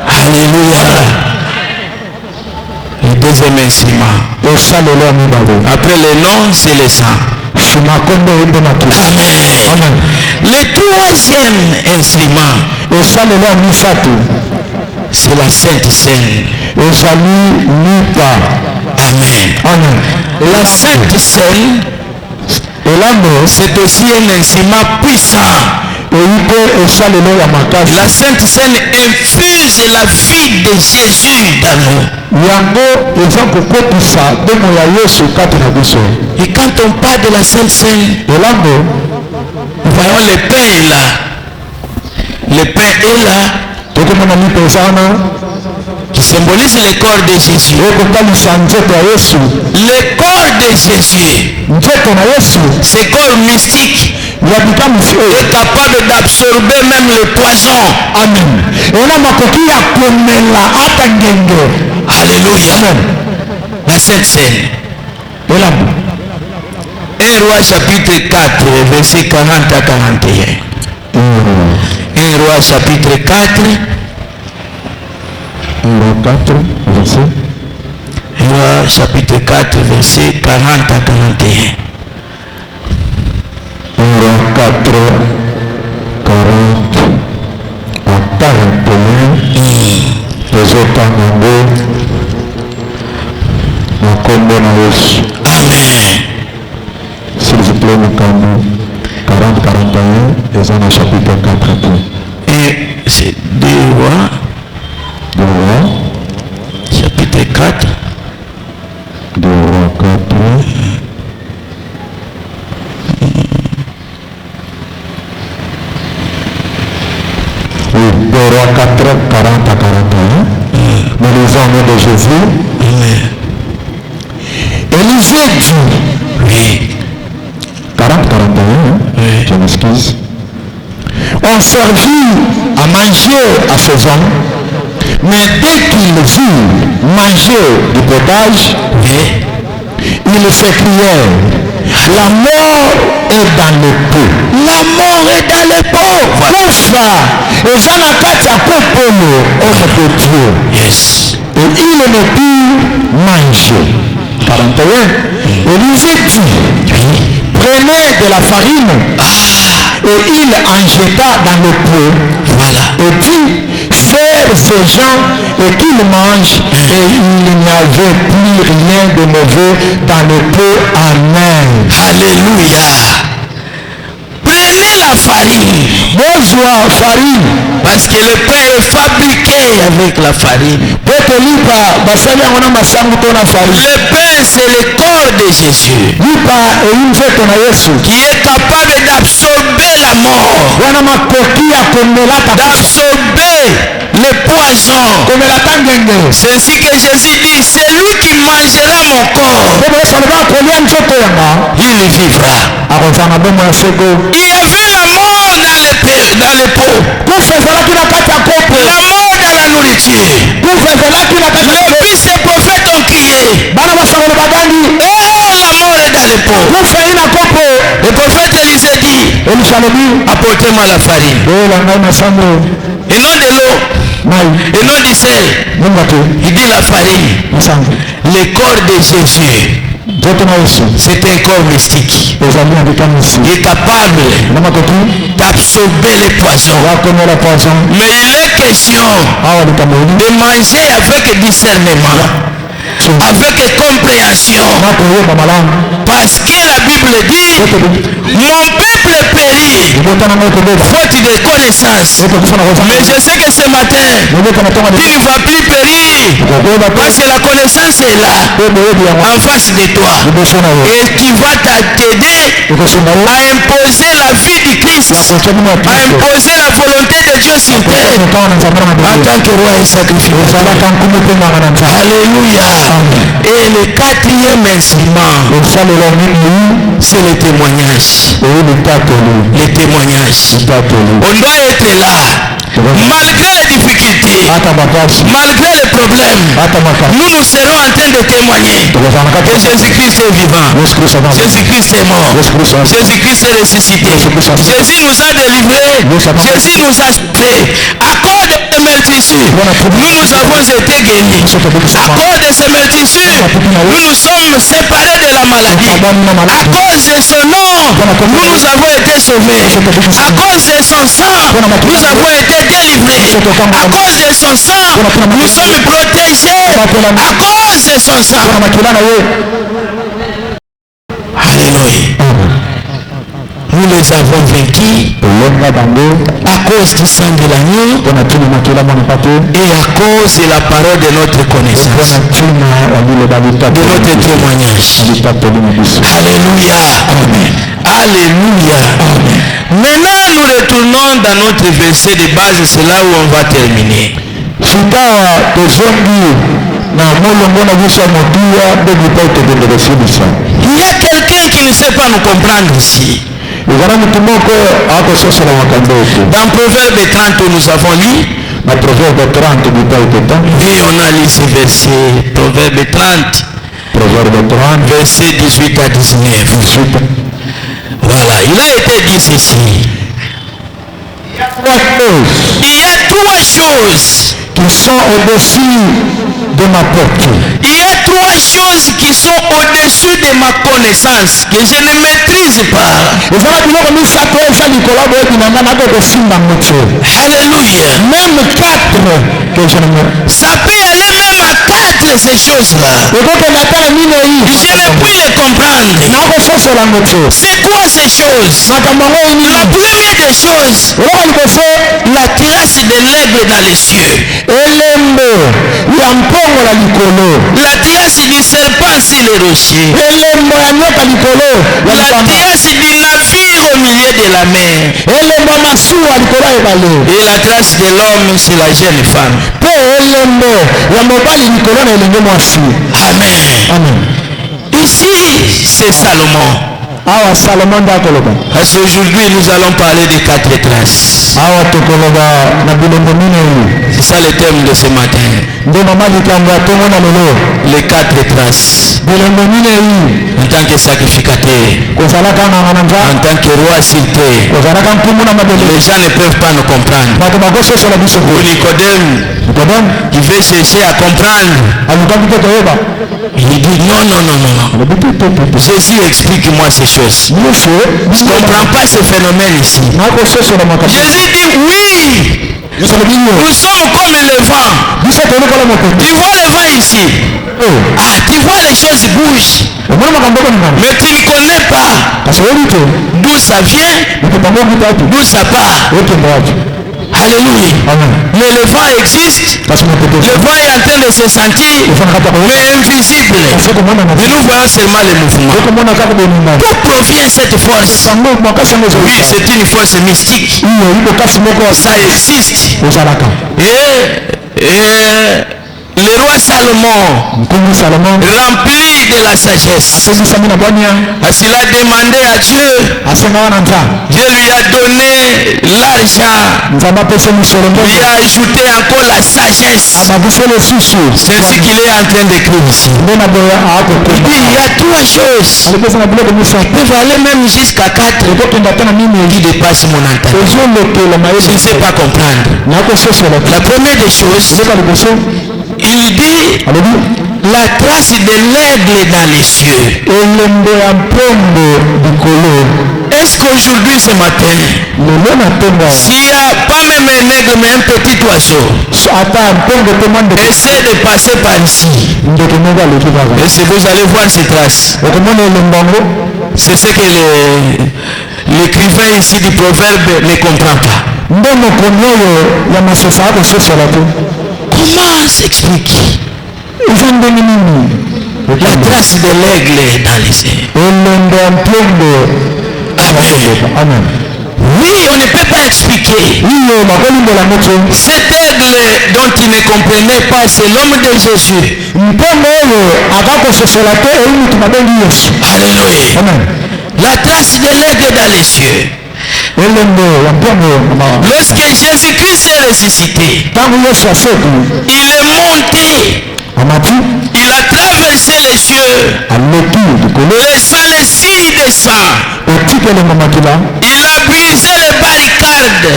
Alléluia. Le deuxième instrument. Après le nom, c'est le sang. Amen. Le troisième instrument, c'est la Sainte Seine. Amen. La Sainte Seine, c'est aussi un instrument puissant. La Sainte Seine infuse la vie de Jésus dans nous. Et quand on parle de la Sainte Seine, nous voyons le pain est là. Le pain est là, qui symbolise le corps de Jésus. Le corps de Jésus, ce corps mystique, est capable d'absorber même le poison. Amen. Alléluia. La Sainte Seine. 1 Roi chapitre 4, verset 40 à 41. 1 Roi chapitre 4. 1 Roi chapitre 4, verset 40 à 41. 1 Roi 4, 40 à 41. Amen. S'il vous plaît, nous 40, 41, et ça dans chapitre 4. Et c'est 2 Rois. Chapitre 4. 2 Rois 4. Oui, 2 Rois 4, 40 à 41. Nous lisons au nom de Jésus. Élisée dit, oui. 40, 41, je m'excuse. On servit à manger à ces hommes, mais dès qu'ils virent manger du potage, ils s'écrièrent, la mort est dans le pot. La mort est dans le pot. Voilà. Et j'en ai quatre à homme de Dieu. Yes. Et ils ne purent manger. 41. Élisée dit, prenez de la farine, et il en jeta dans le pot. Voilà. Et dit, faire ces gens et qu'ils mangent, et il n'y avait plus rien de mauvais dans le pot. Amen. Alléluia. Prenez la farine. Bonjour farine. Parce que le pain est fabriqué avec la farine. Le pain, c'est le corps de Jésus qui est capable d'absorber la mort, d'absorber les poisons. C'est ainsi que Jésus dit, c'est lui qui mangera mon corps, il vivra. Il y avait la mort dans les pots, la mort dans la nourriture. Les fils des prophètes ont crié, oh, la mort est dans les pots. Le prophète Élisée dit, apportez-moi la farine et non de l'eau et non du sel. Il dit la farine. Le corps de Jésus, c'est un corps mystique. Il est capable d'absorber les poisons. Mais il est question de manger avec discernement, avec compréhension. Parce que la Bible dit, mon peuple périt faute de connaissance. Mais je sais que ce matin, tu ne vas plus périr parce que la connaissance est là, en face de toi. Et qui va t'aider à imposer la vie du Christ, à imposer la volonté de Dieu sur terre en tant que roi et sacrificateur. Alléluia. Et le quatrième instrument, c'est le témoignage. Le témoignage. On doit être là. Malgré les difficultés, malgré les problèmes, nous serons en train de témoigner que Jésus-Christ est vivant, Jésus-Christ est mort, Jésus-Christ est ressuscité, Jésus nous a délivrés, Jésus nous a sauvés. À cause de ces meurtrissures, nous avons été guéris. À cause de ces meurtrissures, nous sommes séparés de la maladie. À cause de son nom, nous avons été sauvés. À cause de son sang, nous avons été délivrés. À cause de son sang, nous sommes protégés. À cause de son sang. Alléluia. Nous les avons vaincus à cause du sang de l'agneau et à cause de la parole de notre connaissance, de notre témoignage. Alléluia. Amen. Alléluia. Amen. Maintenant, nous retournons dans notre verset de base, c'est là où on va terminer. Il y a quelqu'un qui ne sait pas nous comprendre ici. Dans Proverbe 30, nous avons lu. Et on a lu ce verset. Proverbe 30. Verset 18 à 19. Voilà. Il a été dit ceci. Il y a trois choses qui sont au-dessus de ma portée. Il y a trois choses qui sont au-dessus de ma connaissance que je ne maîtrise pas. Alléluia. Même quatre que je ne maîtrise. Ça peut aller même à quatre ces choses-là. Je ne puis les comprendre. C'est quoi ces choses? La première des choses, la trace de l'aigle dans les cieux. La trace du serpent sur les rochers. La trace du navire au milieu de la mer. Et la trace de l'homme sur la jeune femme. Amen. Amen. Ici, c'est Salomon. Parce qu'aujourd'hui, nous allons parler des quatre traces. C'est ça le thème de ce matin. Les quatre traces. En tant que sacrificateur, en tant que roi sur terre, les gens ne peuvent pas nous comprendre. Pour Nicodème, il veut chercher à comprendre. Il dit non. Jésus, explique-moi ces choses. Je ne comprends pas ce phénomène ici. Jésus dit oui. Nous sommes comme le vent. Tu vois le vent ici. Ah, tu vois les choses bougent. Mais tu ne connais pas d'où ça vient, d'où ça part. Alléluia. Amen. Mais le vent existe. Parce que Le vent est en train de se sentir, mais invisible. Et nous voyons seulement les mouvements. D'où provient cette force? Oui, c'est une force mystique. Ça existe. Et le roi Salomon, rempli de la sagesse, il a demandé à Dieu. Dieu lui a donné l'argent. Il a ajouté encore la sagesse. C'est ce qu'il est en train d'écrire ici. Il dit, il y a trois choses qui peuvent aller même jusqu'à 4 qui dépassent mon entendement. Je ne sais pas comprendre. La première des choses, il dit la trace de l'aigle dans les cieux. Est-ce qu'aujourd'hui, ce matin, s'il n'y a pas même un aigle mais un petit oiseau, essaie de passer par ici, et si vous allez voir ces traces, c'est ce que l'écrivain ici du proverbe ne comprend pas. Comment s'explique la trace de l'aigle dans les airs? Amen. Oui, on ne peut pas expliquer. Cet aigle dont il ne comprenait pas, c'est l'homme de Jésus. Alléluia. La trace de l'aigle dans les cieux. Lorsque Jésus-Christ est ressuscité, il est monté. Il a traversé les cieux, laissant les signes de sang. Il a brisé les barricades.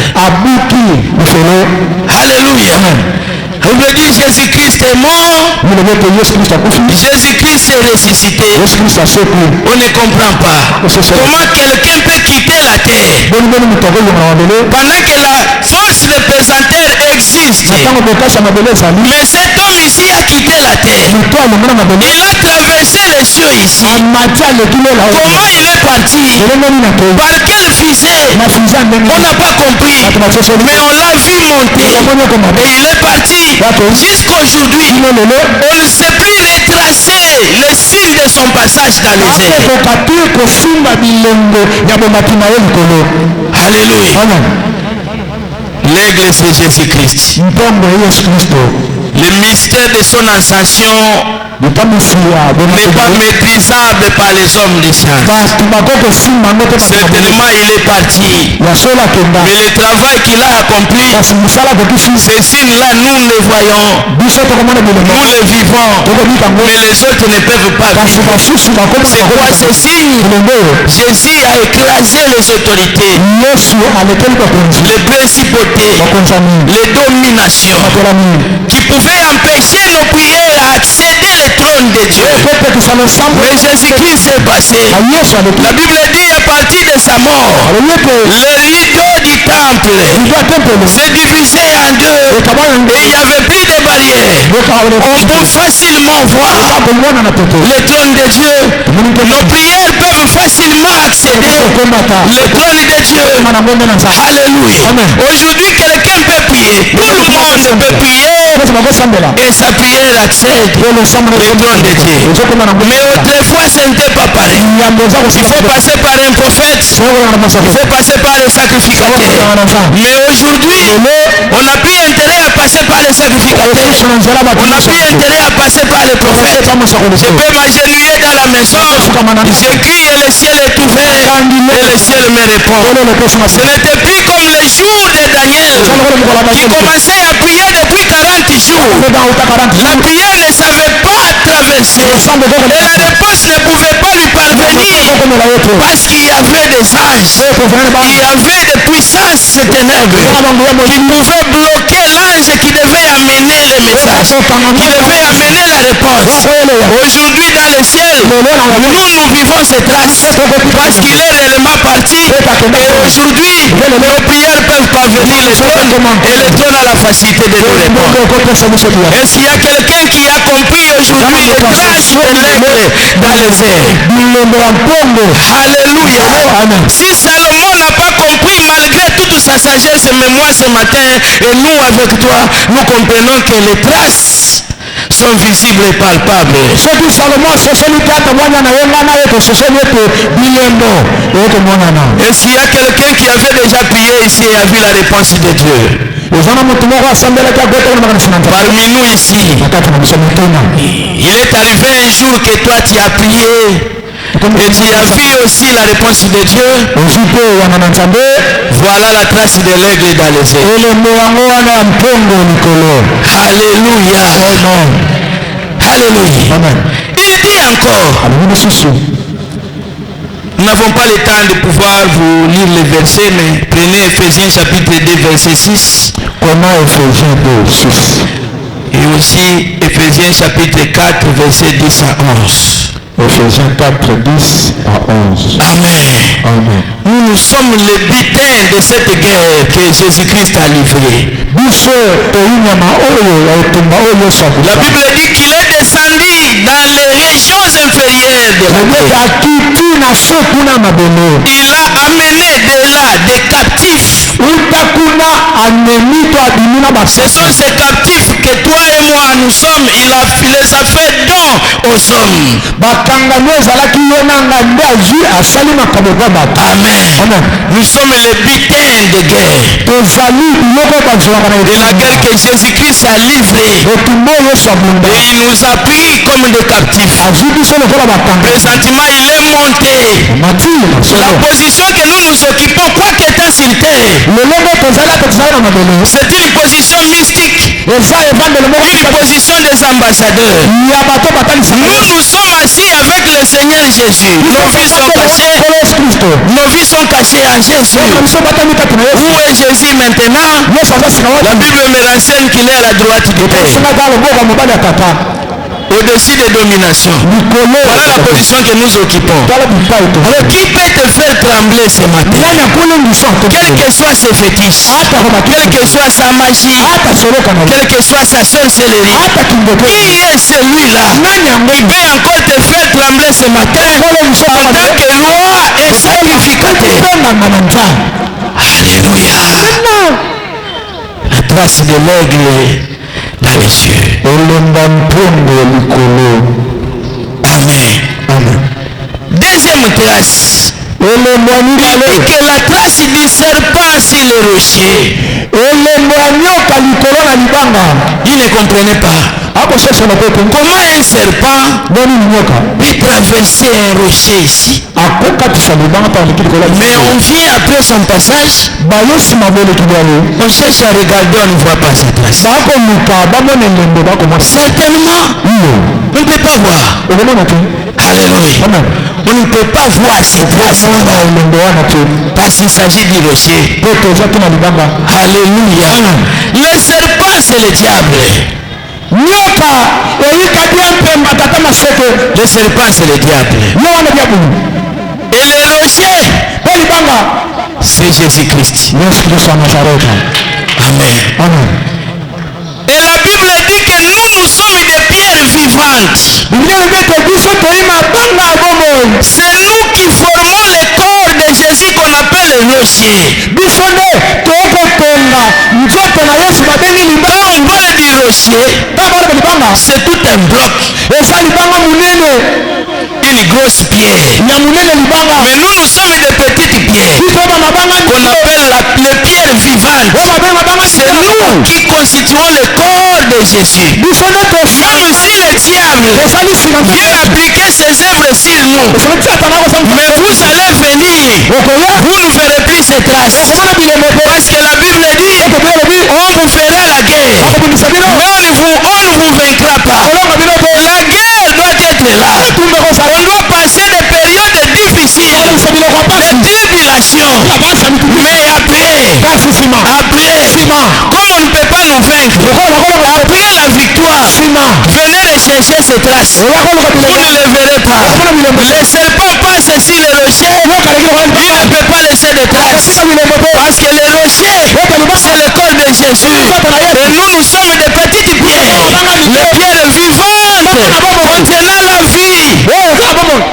Alléluia. On veut dire Jésus-Christ est mort. Jésus-Christ est ressuscité. On ne comprend pas comment quelqu'un peut quitter la terre pendant que la force de pesanteur existe. Mais cet homme ici a quitté la terre. Il a traversé les cieux ici. Comment il est parti? Par quel fusée? On n'a pas compris. Mais on l'a vu monter. Et il est parti. Jusqu'aujourd'hui, on ne sait plus retracer les signes de son passage dans les airs. Alléluia. L'aigle, c'est Jésus-Christ. Le mystère de son ascension n'est pas maîtrisable par les hommes des sciences. Certainement il est parti. Mais le travail qu'il a accompli, ces signes-là, nous les voyons. Nous les vivons. Mais les autres ne peuvent pas vivre. C'est quoi ces signes? Jésus a écrasé les autorités, les principautés, les dominations qui pouvaient empêcher nos prières à accéder au trône de Dieu. Mais Jésus-Christ est passé. La Bible dit à partir de sa mort, le rideau du temple s'est divisé en deux et il n'y avait plus de barrières. On peut facilement voir le trône de Dieu. Nos prières peuvent facilement accéder au trône de Dieu. Alléluia. Aujourd'hui, quelqu'un peut prier. Tout le monde peut prier. Et sa prière accède au trône de Dieu. Mais autrefois, ce n'était pas pareil. Il faut passer par un prophète. Il faut passer par un sacrificateur. Mais aujourd'hui, on n'a plus intérêt à passer par les sacrificateurs. On n'a plus intérêt à passer par les prophètes. Je peux m'agenouiller dans la maison. J'écris et le ciel est ouvert. Et le ciel me répond. Ce n'était plus comme les jours de Daniel qui commençait à prier depuis 40 jours. La prière ne savait pas traverser. Et la réponse ne pouvait pas lui parvenir parce qu'il y avait des anges. Il y avait des puissances ténèbres qui pouvaient bloquer l'ange qui devait amener le message, qui devait amener la réponse. Aujourd'hui dans le ciel, nous vivons cette trace parce qu'il est réellement parti. Et aujourd'hui, nos prières peuvent parvenir le trône et le trône a la facilité de nous répondre. Est-ce qu'il y a quelqu'un qui a compris aujourd'hui les traces de l'aigle dans les airs? Alléluia. Si Salomon n'a pas compris malgré toute sa sagesse, mais moi ce matin, et nous avec toi, nous comprenons que les traces sont visibles et palpables. Et s'il y a quelqu'un qui avait déjà prié ici et a vu la réponse de Dieu, parmi nous ici, il est arrivé un jour que toi tu as prié et tu as vu aussi la réponse de Dieu. Voilà la trace de l'aigle dans les airs. Alléluia. Alléluia. Il dit encore, nous n'avons pas le temps de pouvoir vous lire les versets, mais prenez Ephésiens chapitre 2 verset 6. Comment Ephésiens 2, 6. Et aussi Ephésiens chapitre 4 verset 10 à 11. Ephésiens 4, 10 à 11. Amen. Amen. Nous sommes les butins de cette guerre que Jésus-Christ a livrée. La Bible dit qu'il est descendu dans les régions inférieures de la terre. Il a amené de là des captifs. Ce sont ces captifs que toi et moi nous sommes. Il les a fait don aux hommes. Amen. Nous sommes les butins de guerre. De la guerre que Jésus-Christ a livrée. Et il nous a pris comme des captifs. Présentement, il est monté. La position que nous nous occupons, quoi qu'étant sur terre, c'est une position mystique. Une position des ambassadeurs. Nous sommes assis avec le Seigneur Jésus. Nos vies sont cachées. Nos vies sont cachées en Jésus. Où est Jésus maintenant? La Bible me renseigne qu'il est à la droite du Père. Au-dessus des dominations. Voilà la position que nous occupons. Alors qui peut te faire trembler ce matin? Quel que soit ses fétiches, quel que soit sa magie, quel que soit sa sorcellerie, qui est celui-là qui peut encore te faire trembler ce matin en tant que roi et sacrificateur? Alléluia. La trace de l'aigle dans les cieux. Amen. Amen. Deuxième trace. Il dit que la trace du serpent sur le rocher. Il ne comprenait pas. Comment un serpent peut traverser un rocher ici? Mais on vient après son passage, on cherche à regarder, on ne voit pas sa trace. Certainement, on ne peut pas voir. Alléluia. On ne peut pas voir ces traces parce qu'il s'agit du rocher. Alléluia. Le serpent, c'est le diable. Le serpent, c'est le diable. Et le rocher, c'est Jésus-Christ. Amen. Amen. Et la Bible dit que nous sommes des pierres vivantes. C'est nous qui formons le corps de Jésus qu'on appelle le rocher. Quand on parle du rocher, c'est tout un bloc. Une grosse pierre. Mais nous sommes des petites pierres qu'on appelle les pierres vivantes. C'est nous qui constituons le corps de Jésus. Même si le diable vient appliquer ses œuvres sur nous, mais vous allez venir, vous ne verrez plus ces traces. Parce que la Bible dit, on vous fera la guerre, mais on ne vous vaincra pas. La guerre doit être là. On doit passer des périodes difficiles, des tribulations. Mais après, comme on ne peut pas nous vaincre, après la victoire, venez rechercher ces traces. Vous ne les verrez pas. Les serpents passent sur le rocher, il ne peut pas laisser de traces. Parce que le rocher, c'est le corps de Jésus. Et nous sommes des petites pierres, les pierres vivantes contenant la vie.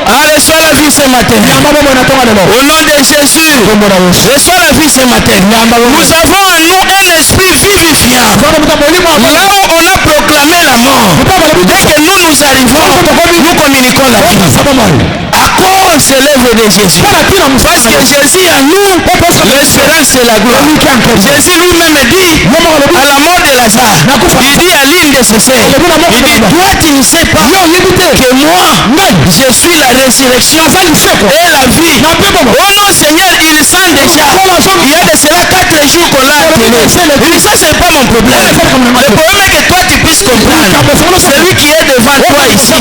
Allez, sois la vie ce matin. Au nom de Jésus, reçois la vie ce matin. Nous avons en nous un esprit vivifiant. Là où on a proclamé la mort, dès que nous arrivons, nous communiquons la vie. À cause de l'œuvre de Jésus. Parce que Jésus en nous, l'espérance et la gloire. Jésus lui-même dit, à la mort de Lazare, il dit à l'une de ses sœurs, il dit, toi tu ne sais pas que moi, je suis la résurrection et la vie. Oh non Seigneur, il sent déjà. Il y a de cela 4 jours qu'on l'a appelé. Il dit, ça c'est pas mon problème. Le problème est que toi tu puisses comprendre. Celui qui est devant toi ici,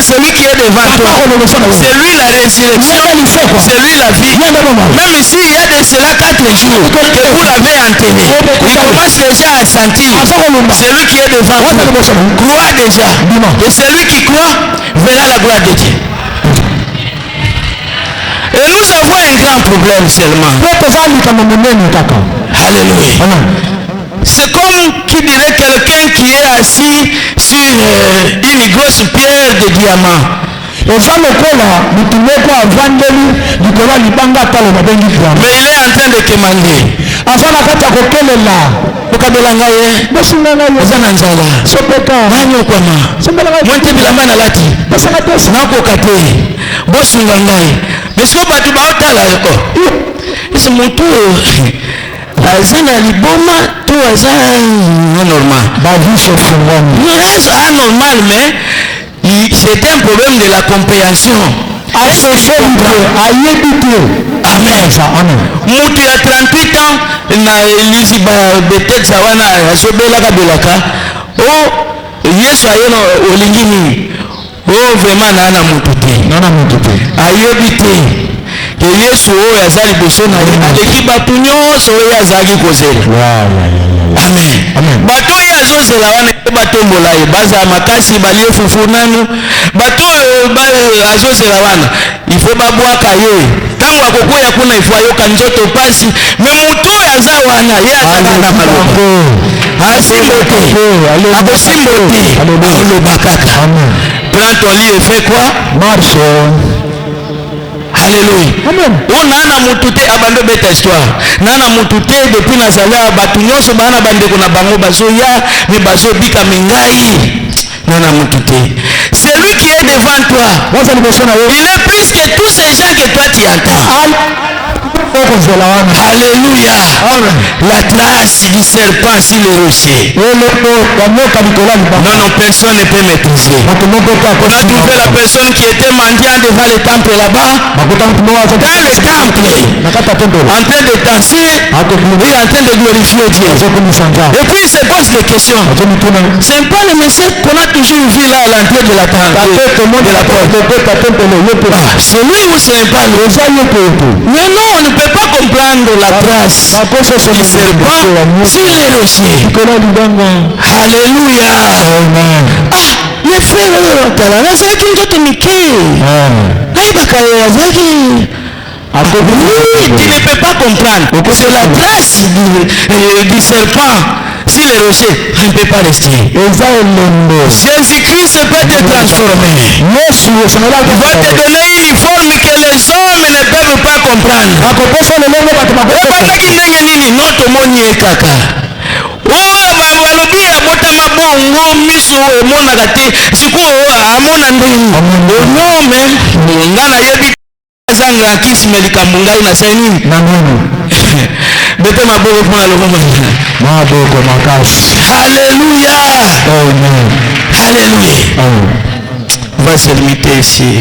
celui qui est devant toi, c'est lui la résurrection, c'est lui la vie. Même s'il y a de cela 4 jours que vous l'avez enterré, il commence déjà à sentir. Celui qui est devant vous croit déjà. Et celui qui croit verra la gloire de Dieu. Et nous avons un grand problème seulement. Alléluia. C'est comme qui dirait quelqu'un qui est assis sur une grosse pierre de diamant. Mais il est en train de commander. Azana liboma to azana normal. Anormal, mais c'est un problème de la compréhension. Amen. Mutu ya 38 ans na elisi ba beteksa wana asobelaka belaka. Oh Yesu ayeno olingini. Oh vraiment na mutu te. Ayebi te. Que Yesu oyo azali boso na ye aleki bato nyonso oyo azalaki kozela. Amen. Bato oyo azozela wana batombola ye bazala makasi balie fufu nanu. Bato oyo azozela wana ifo babwaka ye ntango akokoya kuna ifo ayoka nzoto pasi. Me mutu oyo aza wana ye azala na maloba asimbo te akosimbo te aloba kaka. Prends ton lit et fais quoi? Marche. Alléluia. On a mutu te abando beta histoire. Nana mutu te depuis nazala batu nyonso bana bandeko na bango bazoya me bazobika mengai. Nana mutu te. Celui qui est devant toi, il est plus que tous ces gens que toi tu entends. Alléluia. La trace du serpent sur le rocher. Non, personne ne peut maîtriser. On a trouvé la personne qui était mendiant devant le temple là-bas. Dans le temple, en train de danser et en train de glorifier Dieu. Et puis il se pose des questions. C'est pas le monsieur qu'on a toujours vu là à l'entrée de la tente. C'est lui ou ce n'est pas lui? Mais non, on ne peut pas comprendre la trace du serpent sur les rochers. Alléluia. Les frères, c'est qui nous ont mis. Oui, tu ne peux pas comprendre. C'est la trace du serpent. Si les rochers, on ne peut pas rester. Jésus-Christ peut te transformer. Il va te donner une forme que les hommes ne peuvent pas comprendre. balobi abotama bongo miso emonaka te sikoyo amona ndenge onome nga nayebi azanga kisime likambo ngai nasali nini bete maboko mpona lokoma maboko makasi. Alléluia. Alléluia. On va se limiter ici.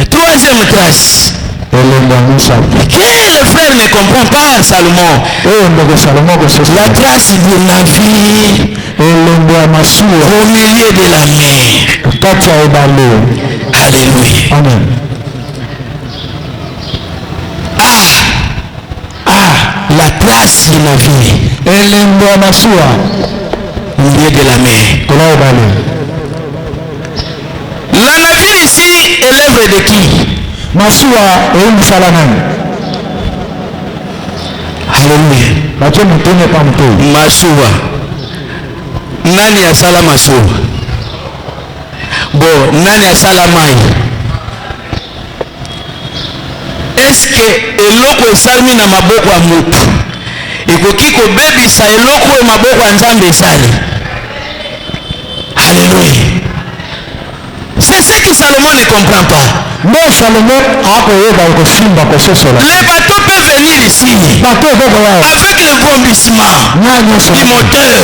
Troisième classe. Que le frère ne comprend pas Salomon. La grâce de la vie au milieu de la mer. Alléluia. La grâce de la vie au milieu de la mer. La navire ici est l'œuvre de qui? Masua et Salaman. Alléluia. Masua. Nani asala Masua? Bon, nani asala mai? Est-ce que eloko esalmi na maboko ya mutu ekoki kobebisa eloko oyo maboko ya Nzambe esali? Alléluia. C'est ce que Salomon ne comprend pas. Mais Salomon a Les bateaux peuvent venir ici avec le bombissement du moteur.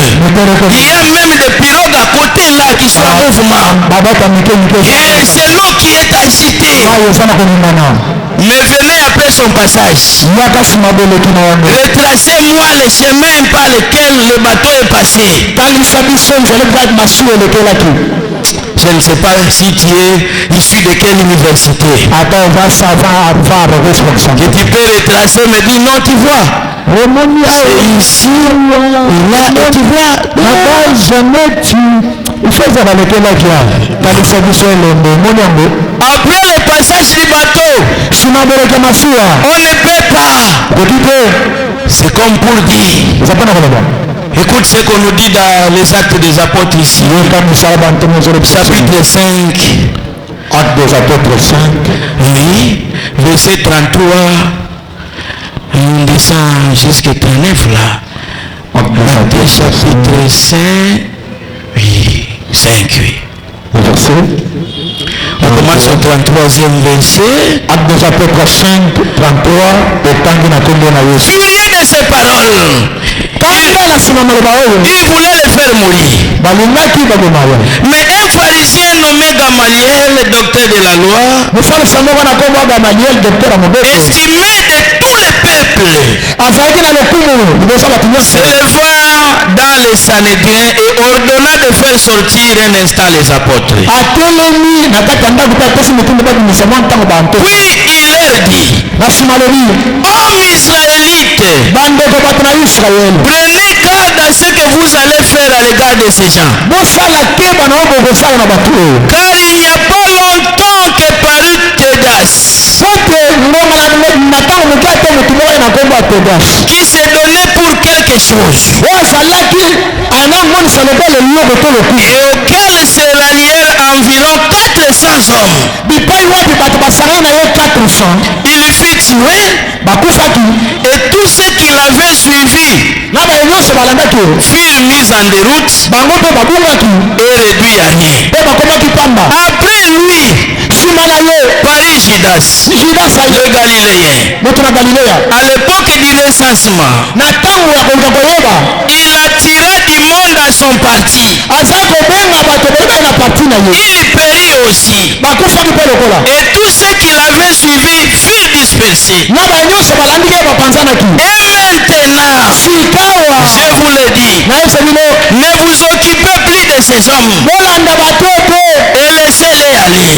Il y a même des pirogues à côté là qui sont en mouvement. Et c'est l'eau qui est agitée. Mais venez après son passage. Retracez-moi le chemin par lequel le bateau est passé. Je ne sais pas si tu es issu de quelle université. Et tu peux retracer, me dire non, tu vois. C'est ici, là, et tu vois. Après le passage du bateau, on ne peut pas. C'est comme pour dire. Écoute ce qu'on nous dit dans les Actes des Apôtres ici. Chapitre 5. Actes des Apôtres 5. Oui. Verset 33. On descend jusqu'à 39 là. Actes chapitre 5. Oui. 5, oui. Verset. On commence au 33e verset. Actes des Apôtres 5, 33. Furieux de ces paroles. Il voulait le faire mourir. Mais un pharisien nommé Gamaliel, docteur de la loi, estimé de tout le peuple, s'éleva dans les Sanhédrins et ordonna de faire sortir un instant les apôtres. Puis il leur dit: Hommes israélites, prenez garde à ce que vous allez faire à l'égard de ces gens. Car il n'y a pas longtemps que parut Théodas, qui s'est donné pour quelque chose, et auquel se rallièrent environ 400 hommes. Il fut tué, et tous ceux qui l'avaient suivi furent mis en déroute et réduits à rien. Après lui parut Judas, le Galiléen. À l'époque du recensement, il attira du monde à son parti. Il périt aussi. Et tous ceux qui l'avaient suivi furent dispersés. Et maintenant, je vous le dis, ne vous occupez plus de ces hommes et laissez-les aller.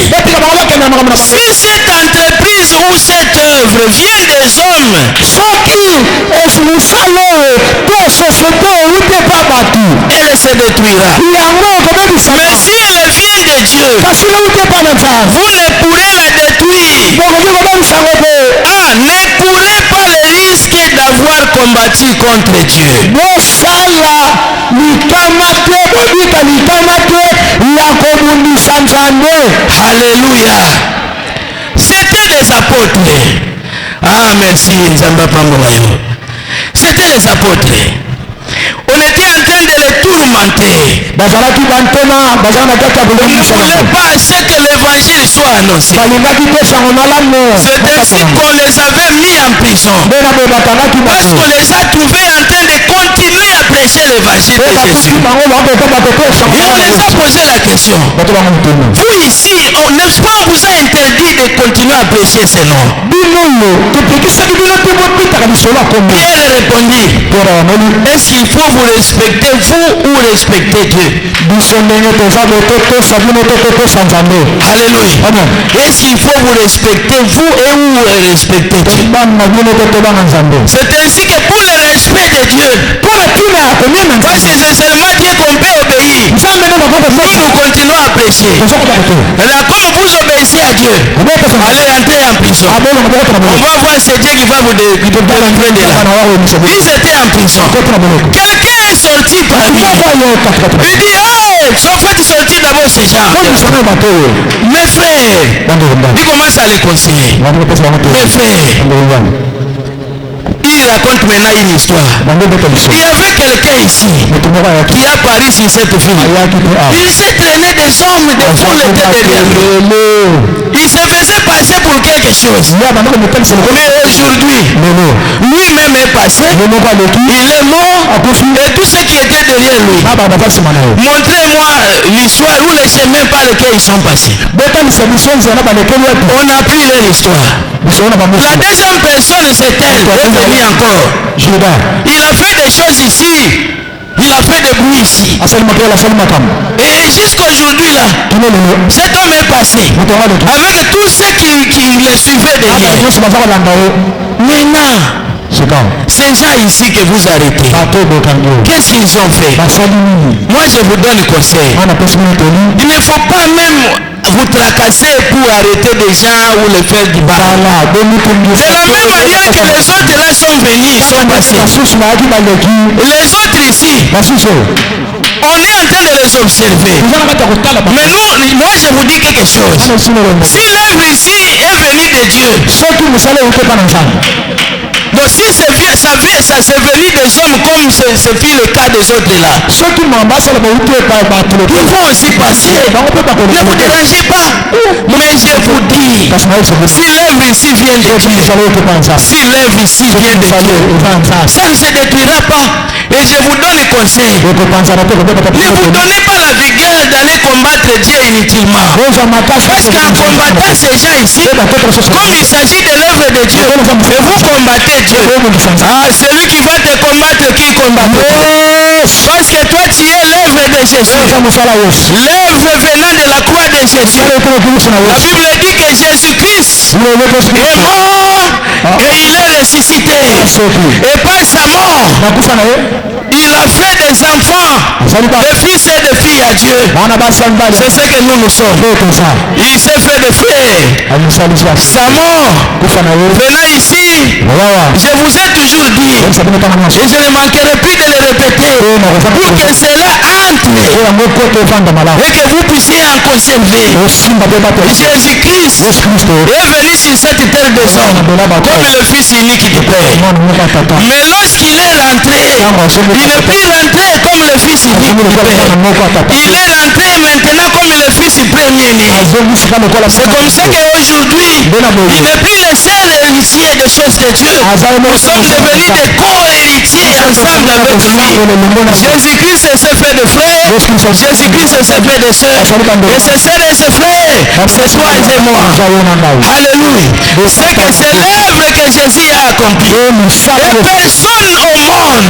Si cette entreprise ou cette œuvre vient des hommes, elle se détruira. Mais si elle vient de Dieu, vous ne pourrez la détruire. Ne courez pas le risque d'avoir combattu contre Dieu. Alléluia. C'était les apôtres. Ah, merci. C'était les apôtres. On était en train de les tourmenter. On ne voulait pas ce que l'évangile soit annoncé. C'est ainsi qu'on les avait mis en prison. Parce qu'on les a trouvés en train de continuer à prêcher l'évangile de Jésus. Et on les a posé la question. Vous ici, n'est-ce pas, on vous a interdit de continuer à prêcher ce nom? Pierre répondit: est-ce qu'il faut vous respecter vous ou respecter Dieu? Alléluia. Est-ce qu'il faut vous respecter vous et ou respecter Dieu? C'est ainsi que pour le respect de Dieu, parce que c'est seulement Dieu qu'on peut obéir, nous continuons à prêcher. Alors comme vous obéissez à Dieu, allez entrer en prison. On va voir c'est Dieu qui va vous délivrer de là. Ils étaient en prison. Quelqu'un est sorti parmi eux. Il dit: oh, Son fait sortir d'abord ces gens. Mes frères, il commence à les conseiller. Mes frères, il raconte maintenant une histoire. Il y avait quelqu'un ici qui a pari sur cette fille. Il s'est traîné des hommes de fond le tête derrière lui. Il se faisait passer pour quelque chose. Mais aujourd'hui, lui-même est passé. Il est mort. Et tout ce qui était derrière lui. Montrez-moi l'histoire ou les chemins par lesquels ils sont passés. On a pris leur histoire. La deuxième personne, c'est elle. Elle est venue encore. Il a fait des choses ici. Il a fait des bruits ici. Et jusqu'aujourd'hui là, cet homme est passé avec tous ceux qui le suivaient derrière. Maintenant, ces gens ici que vous arrêtez, qu'est-ce qu'ils ont fait? Moi je vous donne conseil. Il ne faut pas même vous tracasser pour arrêter des gens ou les faire du bas. De la même manière que les autres là sont venus, ils sont passés. Les autres ici, on est en train de les observer. Mais nous, moi je vous dis quelque chose. Si l'œuvre ici est venue de Dieu, donc si ça c'est venu des hommes comme ce fut le cas des autres là, ils vont aussi passer. Ne vous dérangez pas. Mais je vous dis, si l'œuvre ici vient de Dieu, si l'œuvre ici vient de Dieu, ça ne se détruira pas. Et je vous donne un conseil. Ne vous donnez pas la vigueur d'aller combattre Dieu inutilement. Parce qu'en combattant ces gens ici, comme il s'agit de l'œuvre de Dieu, et vous combattez Dieu. Ah, celui qui va te combattre, qui combat? Parce que toi tu es l'œuvre de Jésus. L'œuvre venant de la croix de Jésus. La Bible dit que Jésus-Christ est mort et il est ressuscité. Et par sa mort, il a fait des enfants, des fils et des filles à Dieu. C'est ce que nous sommes. Il s'est fait des frères. Sa mort, venant ici, je vous ai toujours dit, et je ne manquerai plus de le répéter, pour que cela entre et que vous puissiez en conserver. Jésus-Christ est venu sur cette terre des hommes comme le fils unique du Père. Mais lorsqu'il est rentré, il n'est plus rentré comme le fils unique du Père. Il est rentré maintenant comme le fils premier-né. C'est comme ça qu'aujourd'hui, il n'est plus le seul héritier des choses de Dieu. Nous sommes devenus des co-héritiers ensemble avec lui. Jésus-Christ s'est fait de frères. Jésus-Christ s'est fait de sœurs. Et ses sœurs et ses frères, c'est toi et moi. Alléluia. C'est que c'est l'œuvre que Jésus a accomplie. Et personne au monde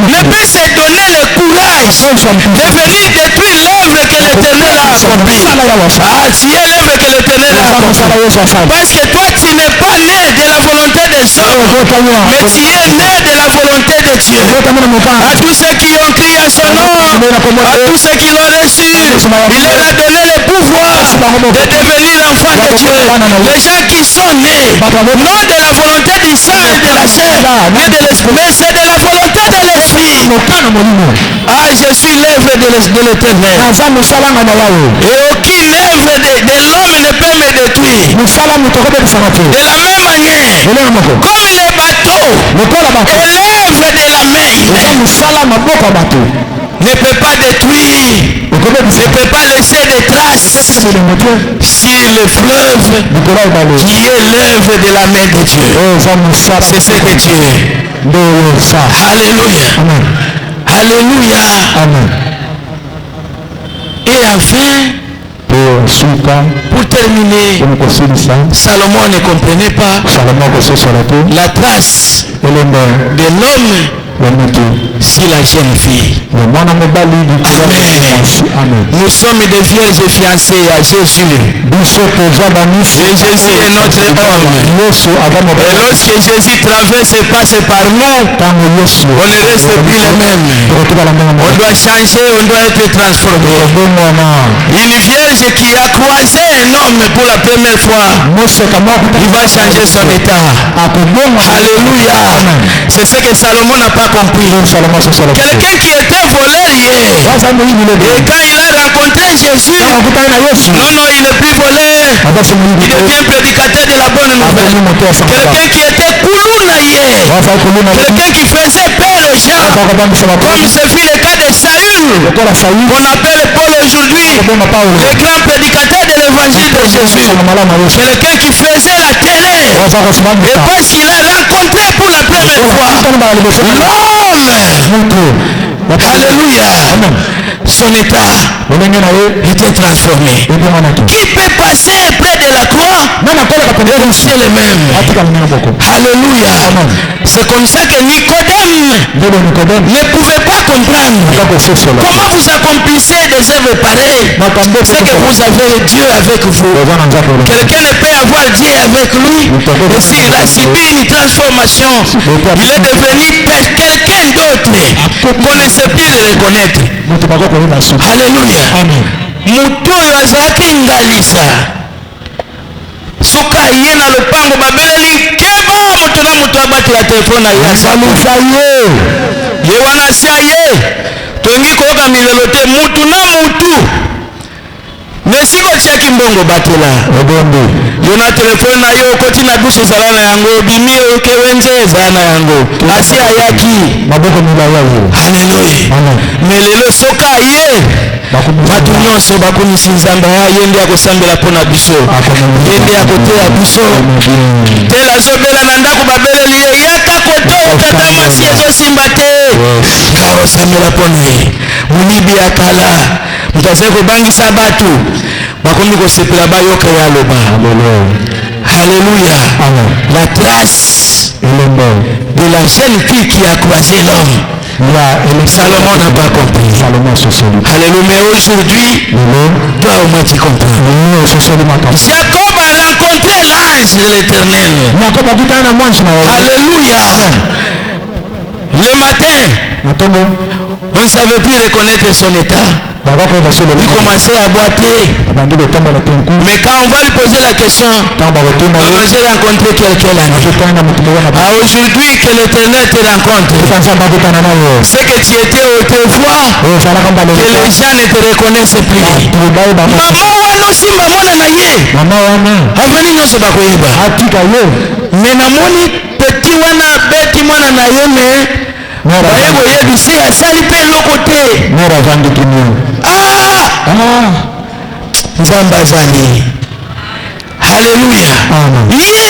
ne peut se donner le courage de venir détruire l'œuvre que l'Éternel a accomplie. Ah, tu es l'œuvre que l'Éternel a accomplie. Parce que toi tu n'es pas né de la volonté des hommes, mais tu es né de la volonté de Dieu. À tous ceux qui ont crié à son nom, à tous ceux qui l'ont reçu, il leur a donné le pouvoir de devenir enfants de Dieu. Les gens qui sont nés, non de la volonté du sang et de la chair, ni de l'esprit, mais c'est de la volonté de l'esprit. Ah, je suis l'œuvre de l'Éternel. Et aucune œuvre de l'homme ne peut me détruire. De la même manière, comme les bateaux et l'œuvre de la main ne peut pas détruire, ne peut pas laisser des traces sur le fleuve qui est l'œuvre de la main de Dieu. C'est ce que Dieu est. Alléluia. Alléluia. Et enfin, pour terminer, Salomon ne comprenait pas la trace de l'homme si la jeune fille. Amen. Nous sommes des vierges fiancées à Jésus. Et Jésus est notre homme. Et lorsque Jésus traverse et passe par nous, on ne reste plus les mêmes. On doit changer, on doit être transformé. Une vierge qui a croisé un homme pour la première fois, il va changer son état. Alléluia. C'est ce que Salomon n'a pas compris. Quelqu'un qui était voleur hier, et quand il a rencontré Jésus, non, il n'est plus volé. Il devient prédicateur de la bonne nouvelle. Quelqu'un qui était Koulounaïe. Quelqu'un qui faisait peur aux gens. Comme ce fut le cas de Saül, qu'on appelle Paul aujourd'hui, le grand prédicateur de l'évangile de Jésus. Quelqu'un qui faisait la télé. Et parce qu'il a rencontré pour la première fois l'homme. Alléluia. Son état était transformé. Qui peut passer près de la croix et rester le même? Alléluia. C'est comme ça que Nicodème ne pouvait pas comprendre comment vous accomplissez des œuvres pareilles. C'est que vous avez Dieu avec vous. Quelqu'un ne peut avoir Dieu avec lui. Et s'il a subi une transformation, il est devenu quelqu'un d'autre qu'on ne sait plus le reconnaître. Alléluia. Mutu oyo azalaki ngalisa soka ye na lopango babeleli keba moto na moto abatela telefone na ye asalusa ye wana sia ye tongi koyoka milelo te mutu na mutu nesiko tiaki mbongo batela yo na telefone na yo okoti na dusu ezala na yango obimi okewenze ezala na yango asi ayaki haleluya me lelo soka ye bato nyonso bakomisi nzambe ye nde akosambela mpo na biso ye nde akoteya biso tela azobela na ndako babeleli ye yaka koto tata mwasi ezosimba te akosambela mpo na ye monibi ya kala moto azali kobangisa bato bakomi kosepela bayoka ya loba. Alléluia. La trace de la jeune fille qui a croisé l'homme. Salomon n'a pas compris. Alléluia. Mais aujourd'hui, toi au moins tu comprends. Jacob a rencontré l'ange de l'Éternel. Alléluia. Le matin, on ne savait plus reconnaître son état. Il commençait à boiter. Mais quand on va lui poser la question, j'ai rencontré quelqu'un là. Aujourd'hui que l'Éternel te rencontre, c'est que tu étais autrefois, que les gens ne te reconnaissent plus. Mais namoni petit wana beti mwana na yeme bayebo yebisi asali pe lokote nzambe azali. Haleluya. Ye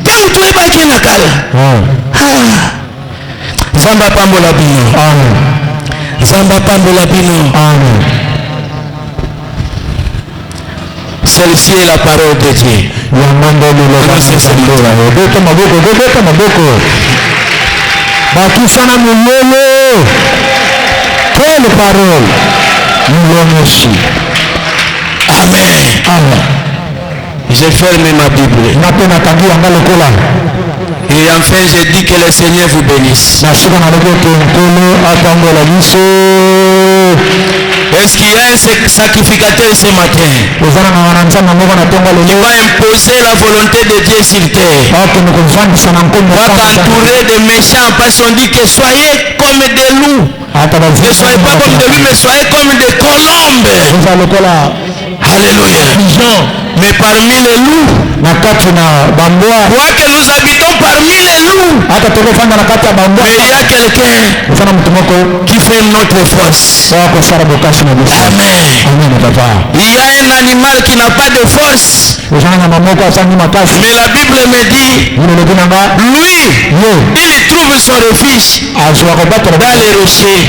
ntango toyebaki na kala nzambe apambola bino. Nzambe apambola bino. Celle-ci est la parole de Dieu. Bakisana mulolo. Quelle parole. Amen. J'ai fermé ma Bible. Et enfin j'ai dit que le Seigneur vous bénisse. Est-ce qu'il y a un sacrificateur ce matin qui va imposer la volonté de Dieu sur terre? Va t'entourer de méchants parce qu'on dit que soyez comme des loups. Ne soyez pas comme des loups, mais soyez comme des colombes. Alléluia. Mais parmi les loups, quoi que nous habitons parmi les loups, mais il y a quelqu'un qui fait notre force. Amen. Il y a un animal qui n'a pas de force, mais la Bible me dit, lui, il trouve son refuge dans les rochers.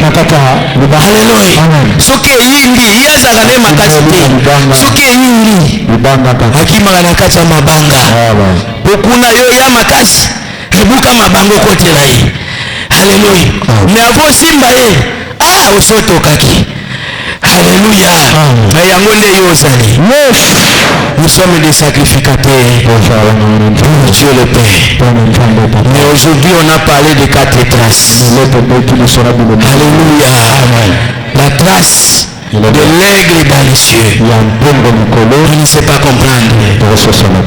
Alléluia. Ce qui est yindi, il y a zalane makasite. Ce qui est yindi, akimaka na kati ya mabanga. Okuna yo ya makasi, ebuka mabango kotela ye. Alléluia. Mais avo simba ye, osotokaki. Alléluia. Mais yango nde yo ozali. Nous sommes des sacrificateurs pour Dieu le Père. Mais aujourd'hui on a parlé de 4 traces. Alléluia. La trace de l'aigle dans les cieux. On ne sait pas comprendre.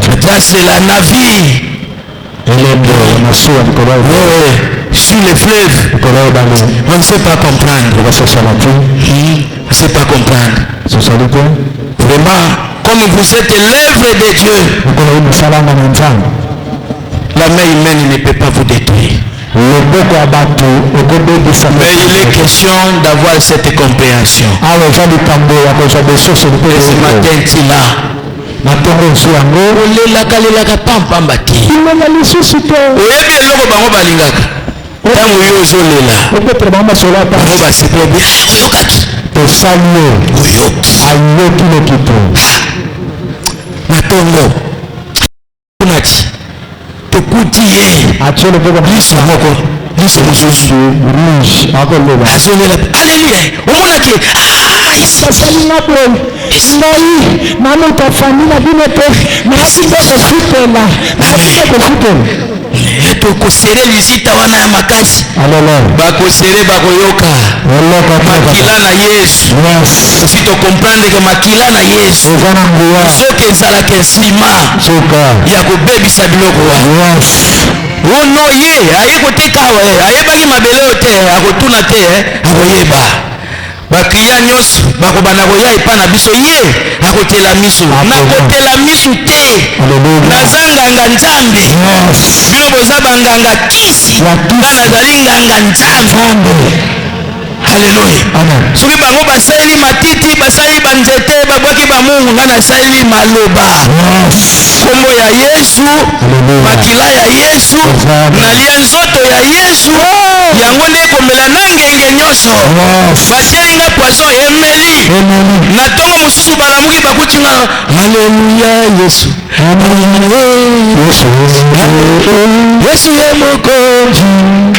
La trace de la navire sur les fleuves. On ne sait pas comprendre. On ne sait pas comprendre. Vraiment, comme vous êtes l'œuvre de Dieu, la main humaine ne peut pas vous détruire. Mais il est question d'avoir cette compréhension. Et ce matin, tu l'as. olelaka pampambati oyebi eloko bango balingaka ntango yo ozolela bango basepeli oyokaki oyoki na tongo kunati tokuti ye liso moko liso mosusu azolela aleluya omonaki basalinga boye ngai naluka fami na bino te nasinde kofutela tokosere lizita wana ya makasi bakosere bakoyoka makila na yesu soki tokomprendre ke makila na yesu soki ezalaka nsima ya kobebisa biloko wana ono ye aye koteka awa ayebaki mabele oyo te akotuna te akoyeba bakliya nyonso bakobanda koya epa na biso ye akotela miso nakotela miso te naza nganga nzambe bino boza banganga kisi nga nazali nganga nzambe haleluya soki bango basaleli matiti basali banzete babwaki bamungu nga nasaleli maloba kombo ya yesu makila ya yesu nalia nzoto ya yesu yango nde ekomela na ngenge nyonso batielinga poison emeli na ntongo mosusu balamuki bakutinga haleluya yesu yesu ye mokonzi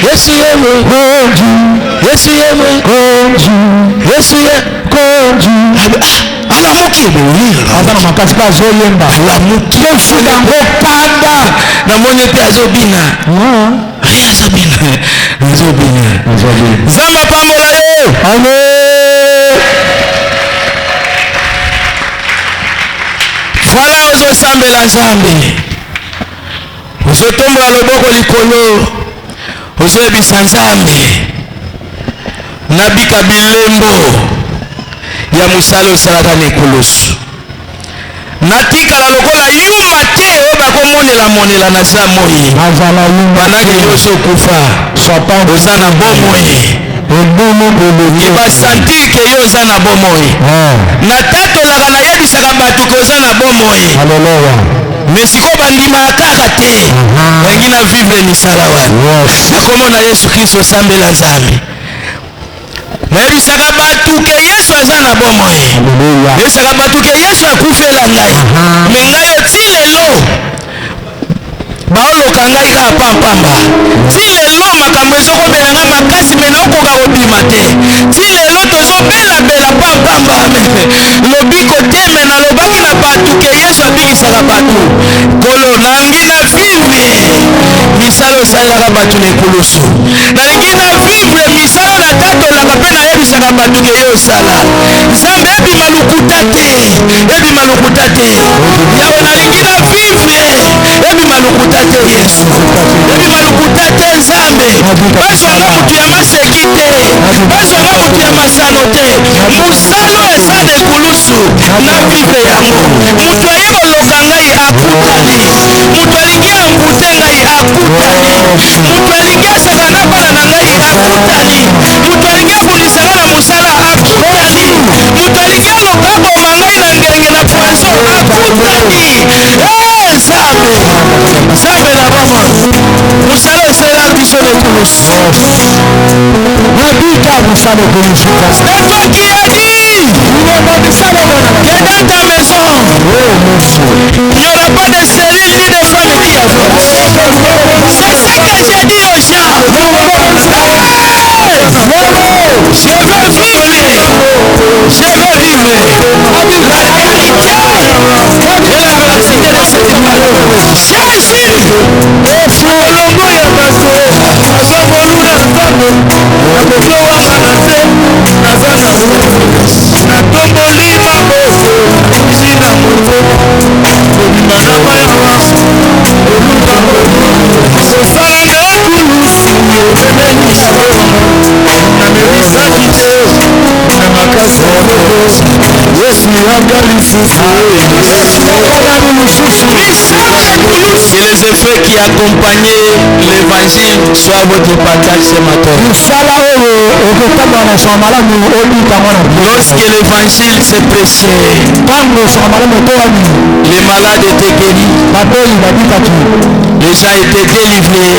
yesu ye mokonzi yesu ye mokonzi yesu ye konzi alamuki ebewira makasi mpe azoyemba alamuki efulango panda namoni mpe azobina azobina nzambe apambola yo voilà ozosambela nzambe ozotombola loboko likolo ozoyebisa nzambe nabika bilembo ya mosala osalaka na ekoloso natikala lokola yuma te oyo bakomonela naza moi banaki nyonso okufa oza na bomoi ebasantiri ke yo oza na bomoi natatolaka nayebisaka bato ke oza na bomoi mais sikoyo bandimaka kaka te yangi na vivre misala wana na kombo na yesu kristo osambela nzambe nayebisaka bato ke yesu aza na bomoi nayebisaka bato ke yesu akufela ngai me ngai oti lelo baoloka ngai kaka pampamba ti lelo makambo ezokomela ngai makasi me naokoka kobima te ti lelo tozobelabela pampamba lobiko te me nalobaki na bato ke yesu abikisaka bato kolo nangi na vivre misala osalelaka bato na ekoloso nalingi na vivre misala natatolaka mpe nayebisaka bato ke ye osala nzambe ebima lokuta te ebima lokuta te yawe nalingi na vivre ebima lokuta te yesu ebima lokuta te nzambe bazwanga motu ya maseki te bazwanga motu ya masano te mosalo eza na ekulusu na vivre yango moto aye koloka ngai akutani moto alingi ambute ngai akutani moto alingi asaka na bana na ngai akutani moto alingi abulisanga na mosala akutani moto alingi aloba boma ngai na ngenge na poiso akutani nzambe nzambe na boma mosala esalelaka biso na ekulusu nabika mosala ekulusu natoki yadi que dans ta maison il n'y aura pas de cellule ni de femme qui a voix. C'est ça que j'ai dit aux gens. Je veux vivre la réalité et la véracité de cette parole. Jésus olongo ya bato azomoluna nzambe akozowana na te naza na natomboli maboko zina moto kobima na mayawa oluka qui accompagnait l'évangile soit votre partage ce matin. Lorsque l'évangile s'est prêché, les malades étaient guéris, les gens étaient délivrés.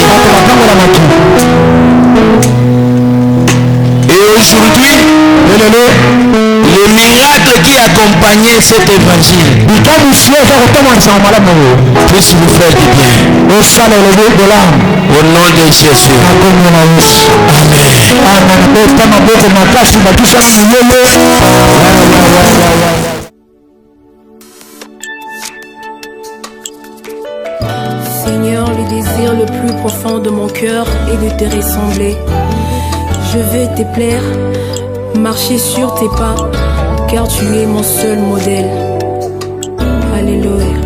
Et aujourd'hui, le miracle qui accompagnait cet évangile puisse vous faire du bien. Au nom de Jésus. Seigneur, le désir le plus profond de mon cœur est de te ressembler. Je veux te plaire, marcher sur tes pas, car tu es mon seul modèle. Alléluia.